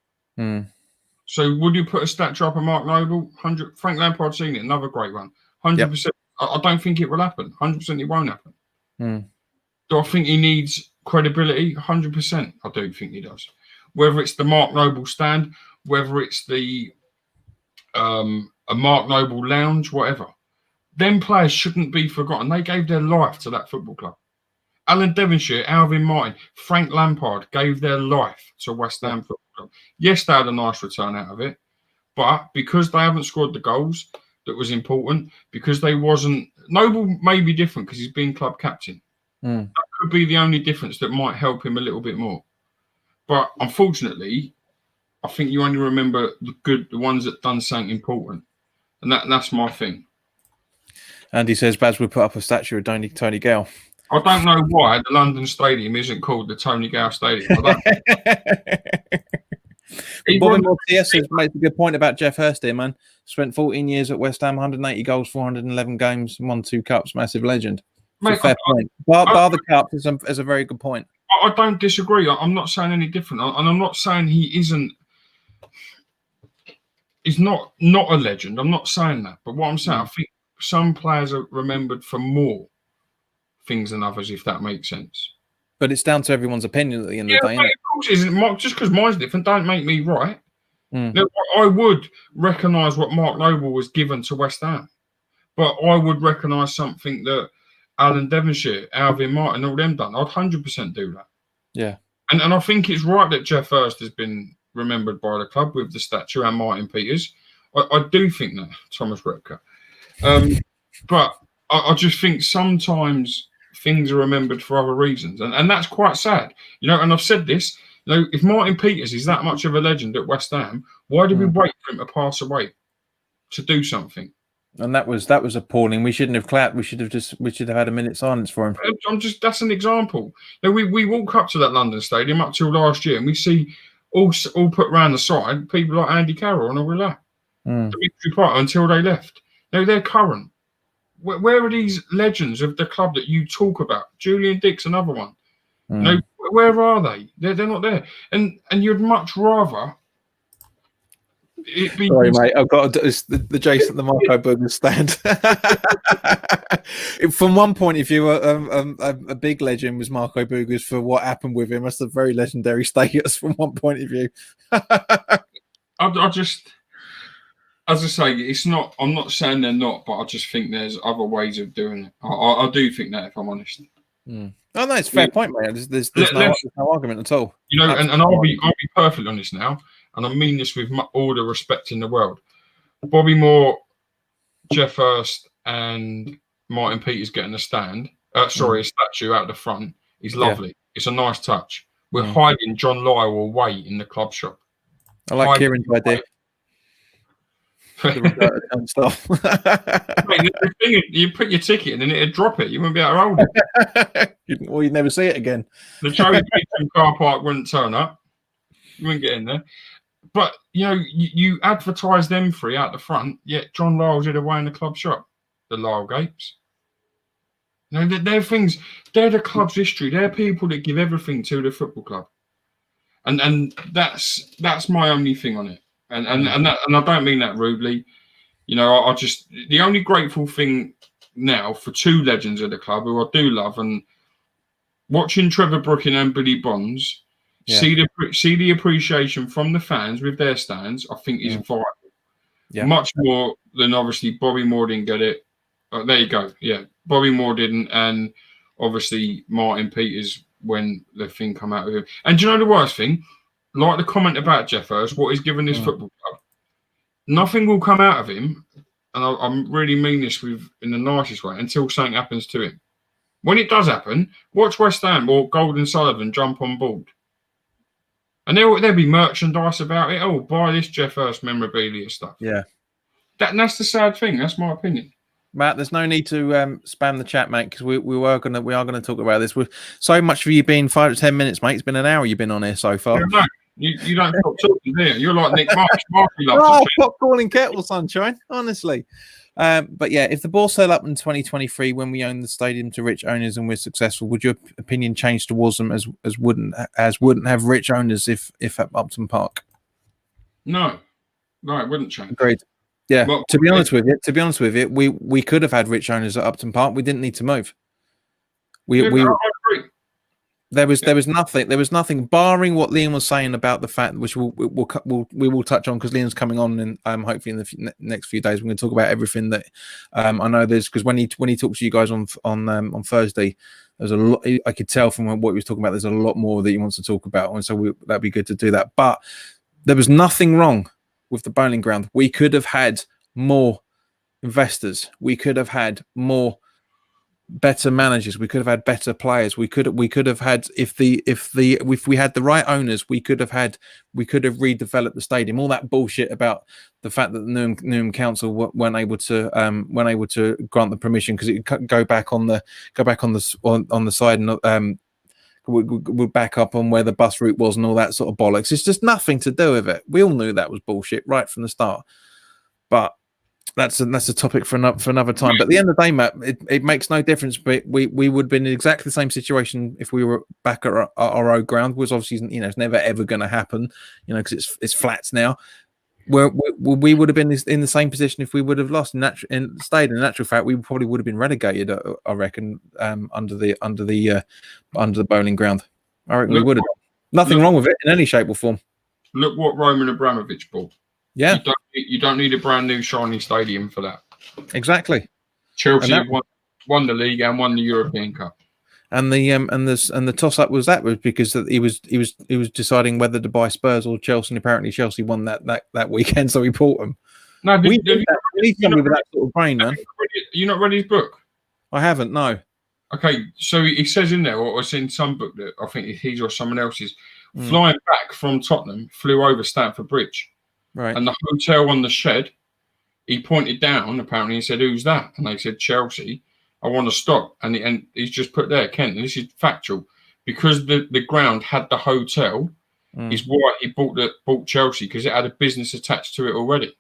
So would you put a statue up of Mark Noble? Frank Lampard seen it, another great one. 100%. I don't think it will happen. 100% it won't happen. Do I think he needs credibility? 100%. I do think he does. Whether it's the Mark Noble stand, whether it's the a Mark Noble lounge, whatever. Them players shouldn't be forgotten. They gave their life to that football club. Alan Devonshire, Alvin Martin, Frank Lampard gave their life to West Ham Football Club. Yes, they had a nice return out of it, but because they haven't scored the goals that was important, because they wasn't... Noble may be different because he's been club captain. That could be the only difference that might help him a little bit more. But unfortunately, I think you only remember the ones that done something important. And that's my thing. Andy says Baz would put up a statue of Tony Gale. I don't know why the London Stadium isn't called the Tony Gale Stadium. Bobby Moore TS makes a good point about Jeff Hurst here, man. Spent 14 years at West Ham, 180 goals, 411 games, won 2 cups, massive legend. It's a fair point. Bar the cup is a very good point. I don't disagree. I'm not saying any different. And I'm not saying he's not a legend. I'm not saying that. But what I'm saying, I think some players are remembered for more things than others, if that makes sense. But it's down to everyone's opinion at the end of the day. Of course it isn't. Just because mine's different, don't make me right. Now, I would recognise what Mark Noble was given to West Ham, but I would recognise something that Alan Devonshire, Alvin Martin, all them done. I'd 100% do that. Yeah. And I think it's right that Jeff Hurst has been remembered by the club with the statue and Martin Peters. I do think that, Thomas Repka. But I just think sometimes things are remembered for other reasons. And that's quite sad. You know, and I've said this, you know, if Martin Peters is that much of a legend at West Ham, why did we wait for him to pass away to do something? And that was appalling. We shouldn't have clapped. We should have had a minute's silence for him. That's an example. You know, we walk up to that London Stadium up till last year, and we see all put around the side people like Andy Carroll and all of that. The victory part until they left. No, they're current. Where are these legends of the club that you talk about? Julian Dick's another one. No, where are they? They're not there. And you'd much rather it be. Sorry, mate. I've got the Jason the Marco Burger stand. From one point of view, a big legend was Marco Burgers for what happened with him. That's a very legendary status from one point of view. I just, as I say, it's not. I'm not saying they're not, but I just think there's other ways of doing it. I do think that, if I'm honest. Oh no, it's a fair point, mate. There's no argument at all. You know, and I'll be perfectly honest now, and I mean this with all the respect in the world. Bobby Moore, Jeff Hurst, and Martin Peters getting a stand. A statue out the front is lovely. Yeah. It's a nice touch. We're hiding John Lyle away in the club shop. I like Kieran's idea. And stuff. Mate, the thing is, you put your ticket in and it'd drop it. You wouldn't be able to hold it. You'd never see it again. The Joey Peterson car park wouldn't turn up. You wouldn't get in there. But, you know, you advertise them free out the front, yet John Lyle's did away in the club shop. The Lyle Gapes. You know, they're things, they're the club's history. They're people that give everything to the football club. And that's my only thing on it. And I don't mean that rudely. You know, I just, the only grateful thing now for two legends of the club who I do love, and watching Trevor Brooking and Billy Bonds see the appreciation from the fans with their stands, I think is vital. Yeah. Much more than obviously Bobby Moore didn't get it. There you go. Yeah, Bobby Moore didn't, and obviously Martin Peters when the thing come out of him. And do you know the worst thing? Like the comment about Jeff Hurst, what he's given this football club, nothing will come out of him, and I really mean this in the nicest way, until something happens to him. When it does happen, watch West Ham or Golden Sullivan jump on board. And there'll be merchandise about it. Oh, buy this Jeff Hurst memorabilia stuff. Yeah. That's the sad thing. That's my opinion. Matt, there's no need to spam the chat, mate, because we are gonna talk about this. We're so much for you being 5 to 10 minutes, mate. It's been an hour you've been on here so far. Yeah, no. You don't stop talking, do you? You're like Nick Marsh. Stop calling kettle sunshine, honestly. But yeah, if the ball sell up in 2023 when we own the stadium to rich owners and we're successful, would your opinion change towards them as wouldn't have rich owners if at Upton Park? No, it wouldn't change. Agreed. Yeah. Well, to be honest with you, we could have had rich owners at Upton Park. We didn't need to move. I agree. There was nothing barring what Liam was saying about the fact, which we will touch on because Liam's coming on, and hopefully in the next few days we're going to talk about everything that I know there's, because when he talks to you guys on Thursday, there's a lot I could tell from what he was talking about. There's a lot more that he wants to talk about, and so that'd be good to do that. But there was nothing wrong with the bowling ground. We could have had more investors. We could have had better managers. We could have had better players. We could have had if we had the right owners, we could have redeveloped the stadium. All that bullshit about the fact that the Newham Council weren't able to grant the permission because it could go back on the side and would back up on where the bus route was and all that sort of bollocks. It's just nothing to do with it. We all knew that was bullshit right from the start. But that's a topic for another time. But at the end of the day, Matt, it makes no difference. But we would have been in exactly the same situation if we were back at our old ground. Was obviously, you know, it's never ever going to happen, you know, because it's flats now. We would have been in the same position if we would have lost and stayed. In actual fact, we probably would have been relegated, I reckon, under the bowling ground. I reckon we would have. Nothing wrong with it in any shape or form. Look what Roman Abramovich bought. Yeah, You don't need a brand new shiny stadium for that. exactly. Chelsea have won the league and won the European Cup. And the toss up was because he was deciding whether to buy Spurs or Chelsea, and apparently Chelsea won that weekend, so he bought them. No, we need somebody with that sort of brain, man. You not read his book? I haven't. No. Okay, so he says in there, or it's in some book that I think he's or someone else's, flying back from Tottenham, flew over Stamford Bridge, right? And the hotel on the shed, he pointed down apparently and said, "Who's that?" And they said, "Chelsea. I want to stop." And he's just put there, Kent, and this is factual, because the ground had the hotel, is why he bought Chelsea, because it had a business attached to it already.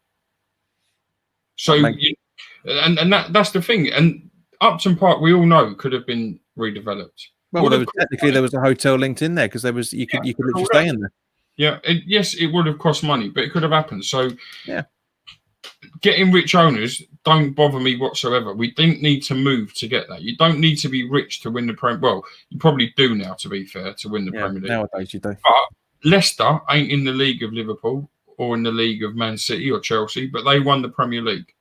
So, that's the thing. And Upton Park, we all know, could have been redeveloped. Well, there was a hotel linked in there, because you could literally stay in there. Yeah, yes, it would have cost money, but it could have happened. So, yeah, getting rich owners don't bother me whatsoever. We didn't need to move to get that. You don't need to be rich to win the Premier. Well, you probably do now, to be fair, to win the Premier League. Nowadays, you do. But Leicester ain't in the league of Liverpool or in the league of Man City or Chelsea, but they won the Premier League.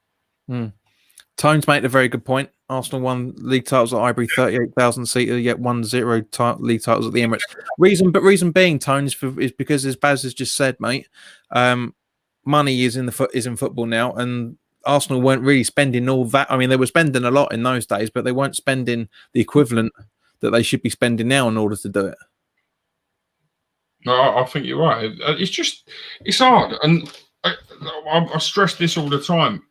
Tones made a very good point. Arsenal won league titles at Highbury, 38,000 seater, yet won 0 league titles at the Emirates. Reason being, Tones, is because, as Baz has just said, mate, money is in football now, and Arsenal weren't really spending all that. I mean, they were spending a lot in those days, but they weren't spending the equivalent that they should be spending now in order to do it. No, I think you're right. It's hard, and I stress this all the time.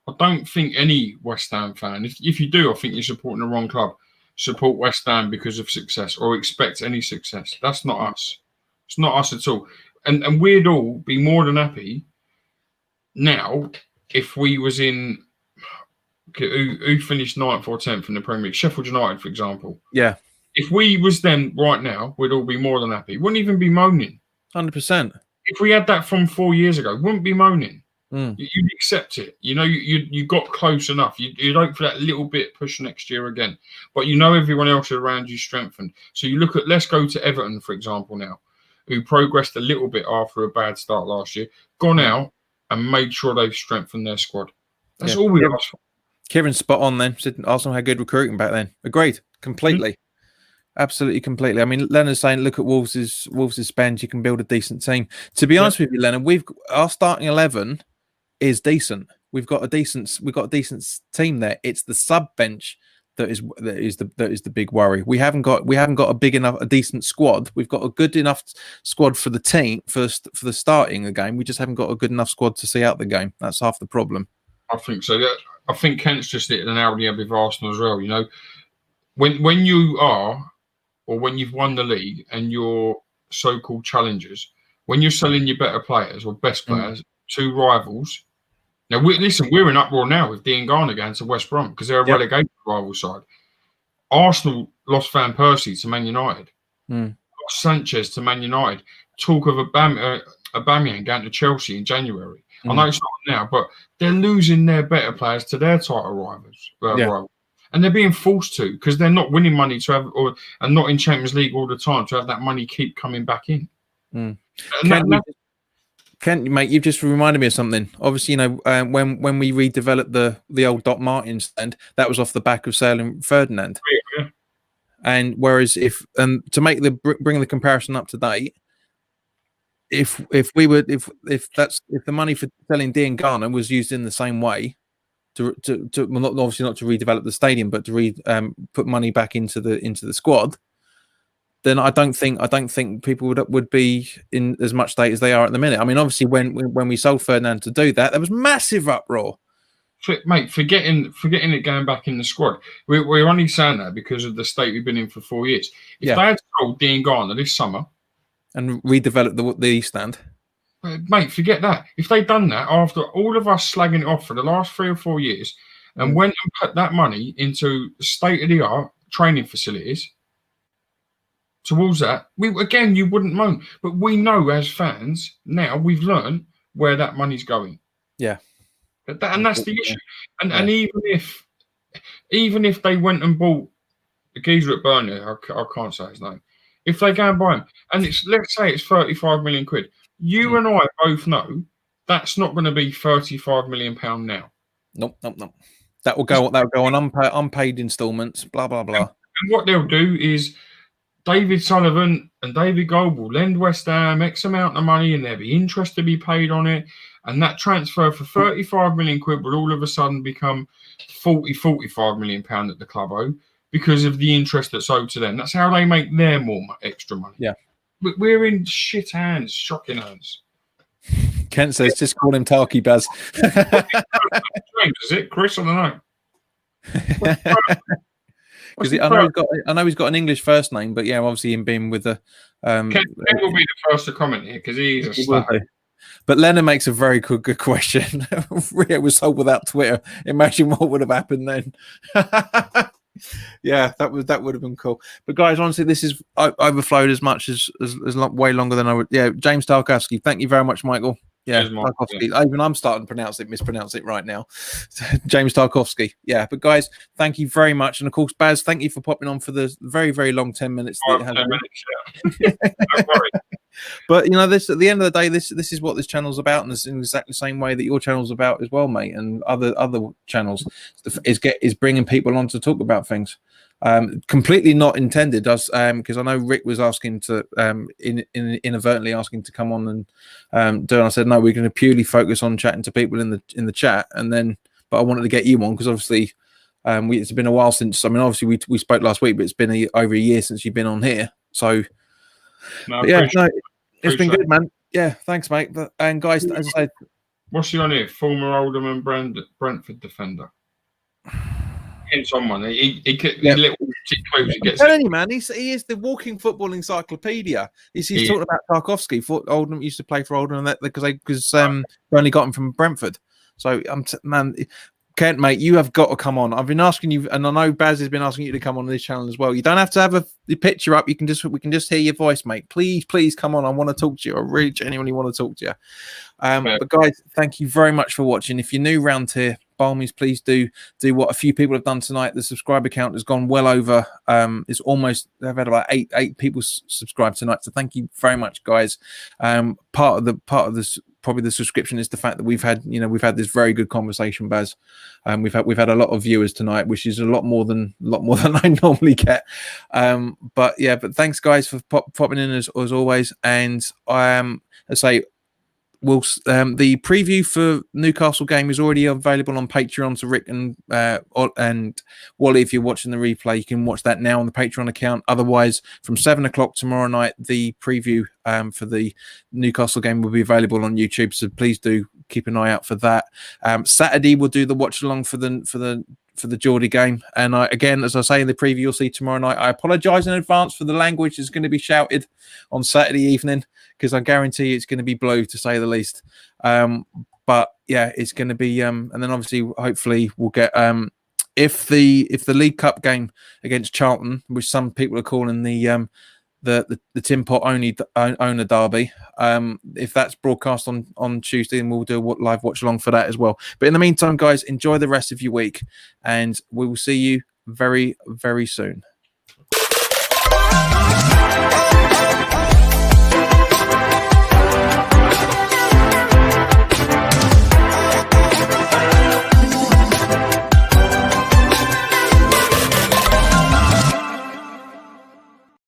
I don't think any West Ham fan, if you do, I think you're supporting the wrong club. Support West Ham because of success or expect any success. That's not us. It's not us at all. And we'd all be more than happy now if we was in, who finished 9th or 10th in the Premier League? Sheffield United, for example. Yeah. If we was them right now, we'd all be more than happy. Wouldn't even be moaning. 100%. If we had that from 4 years ago, wouldn't be moaning. You'd accept it. You got close enough. You'd hope for that little bit push next year again. But everyone else around you strengthened. So you look at, let's go to Everton, for example, now, who progressed a little bit after a bad start last year, gone out and made sure they've strengthened their squad. That's all we asked for. Kieran's spot on then. Said Arsenal had good recruiting back then. Agreed. Completely. Absolutely, completely. I mean, Leonard's saying, look at Wolves' spend. You can build a decent team. To be honest with you, Leonard, our starting 11 is decent. We've got a decent team there. It's the sub bench that is the big worry. We haven't got a decent squad. We've got a good enough squad for the team for the starting the game. We just haven't got a good enough squad to see out the game. That's half the problem. I think so. I think Kent's just hit an hourly with Arsenal as well. When you are, or when you've won the league and you're so-called challengers, when you're selling your better players or best players to rivals. Now, we're in uproar now with Dean Garner going to West Brom because they're a relegated rival side. Arsenal lost Van Persie to Man United. Lost Sanchez to Man United. Talk of Aubameyang going to Chelsea in January. I know it's not now, but they're losing their better players to their title rivals. And they're being forced to, because they're not winning money to have, and not in Champions League all the time, to have that money keep coming back in. Kent, mate, you've just reminded me of something. Obviously, when we redeveloped the old Doc Martin stand, that was off the back of selling Ferdinand. Yeah. And whereas to bring the comparison up to date, if the money for selling Dean Garner was used in the same way, obviously not to redevelop the stadium, but to put money back into the squad, then I don't think people would be in as much state as they are at the minute. I mean, obviously, when we sold Ferdinand to do that, there was massive uproar. Mate, forgetting it going back in the squad. We're only saying that because of the state we've been in for 4 years. If they had sold Dean Garner this summer and redeveloped the East Stand, mate, forget that. If they'd done that after all of us slagging it off for the last 3 or 4 years and went and put that money into state-of-the-art training facilities towards that, you wouldn't moan. But we know as fans now, we've learned where that money's going. Yeah. And that's the issue. And even if they went and bought the geezer at Burnley, I can't say his name. If they go and buy him, and let's say it's 35 million quid, You and I both know that's not going to be £35 million now. Nope. That will go on unpaid instalments. Blah blah blah. And what they'll do is David Sullivan and David Gold will lend West Ham X amount of money, and there'll be interest to be paid on it. And that transfer for £35 million will all of a sudden become £45 million at the club owe because of the interest that's owed to them. That's how they make their more extra money. Yeah. We're in shit hands, shocking hands. Kent says, just call him Tarky Baz. Is it Chris? I don't know. Because I know he's got an English first name, but yeah, obviously him being with the Ken will be the first to comment here because he's a star. But Leonard makes a very good question. Rio was sold without Twitter. Imagine what would have happened then. Yeah, that would have been cool. But guys, honestly, this is overflowed as much as way longer than I would. Yeah, James Tarkowski, thank you very much, Michael. Yeah, Tarkowski. Yeah. Even I'm starting to mispronounce it right now. James Tarkowski. Yeah, but guys, thank you very much. And of course, Baz, thank you for popping on for the very, very long 10 minutes. 10 minutes, yeah. Don't worry. But you know, this at the end of the day, this is what this channel's about, and it's in exactly the same way that your channel's about as well, mate. And other channels is bringing people on to talk about things. Completely not intended, because I know Rick was asking to inadvertently asking to come on and do it. And I said no, we're going to purely focus on chatting to people in the chat, and then but I wanted to get you on because obviously it's been a while since. I mean, obviously we spoke last week, but it's been over a year since you've been on here, so. It's been good, man. Yeah, thanks, mate. And guys, as I say, what's he on here? Former Oldham and Brentford defender. It's someone. He little clues he gets. Telling you, man, he is the walking football encyclopedia. He's talking about Tarkowski. Oldham used to play for Oldham, and that because we only got him from Brentford. So man. Kent, mate, you have got to come on. I've been asking you, and I know Baz has been asking you to come on this channel as well. You don't have to have the picture up. We can just hear your voice, mate. Please come on. I want to talk to you. I really genuinely want to talk to you. But guys, thank you very much for watching. If you're new round here, by all means, please do what a few people have done tonight. The subscriber count has gone well over. It's almost they've had about eight people subscribe tonight. So thank you very much, guys. Part of this. Probably the subscription is the fact that we've had this very good conversation, Baz. We've had a lot of viewers tonight, which is a lot more than I normally get. But thanks guys for popping in as always. And I say the preview for Newcastle game is already available on Patreon to Rick and Wally. If you're watching the replay, you can watch that now on the Patreon account. Otherwise, from 7 o'clock tomorrow night, the preview for the Newcastle game will be available on YouTube. So please do keep an eye out for that. Saturday we'll do the watch along for the Geordie game. And again, as I say in the preview, you'll see tomorrow night. I apologise in advance for the language that's going to be shouted on Saturday evening, because I guarantee it's going to be blue, to say the least. But yeah, it's going to be. And then obviously, hopefully, we'll get if the League Cup game against Charlton, which some people are calling the Tin Pot owner derby, if that's broadcast on Tuesday, and we'll do a live watch along for that as well. But in the meantime, guys, enjoy the rest of your week, and we will see you very, very soon.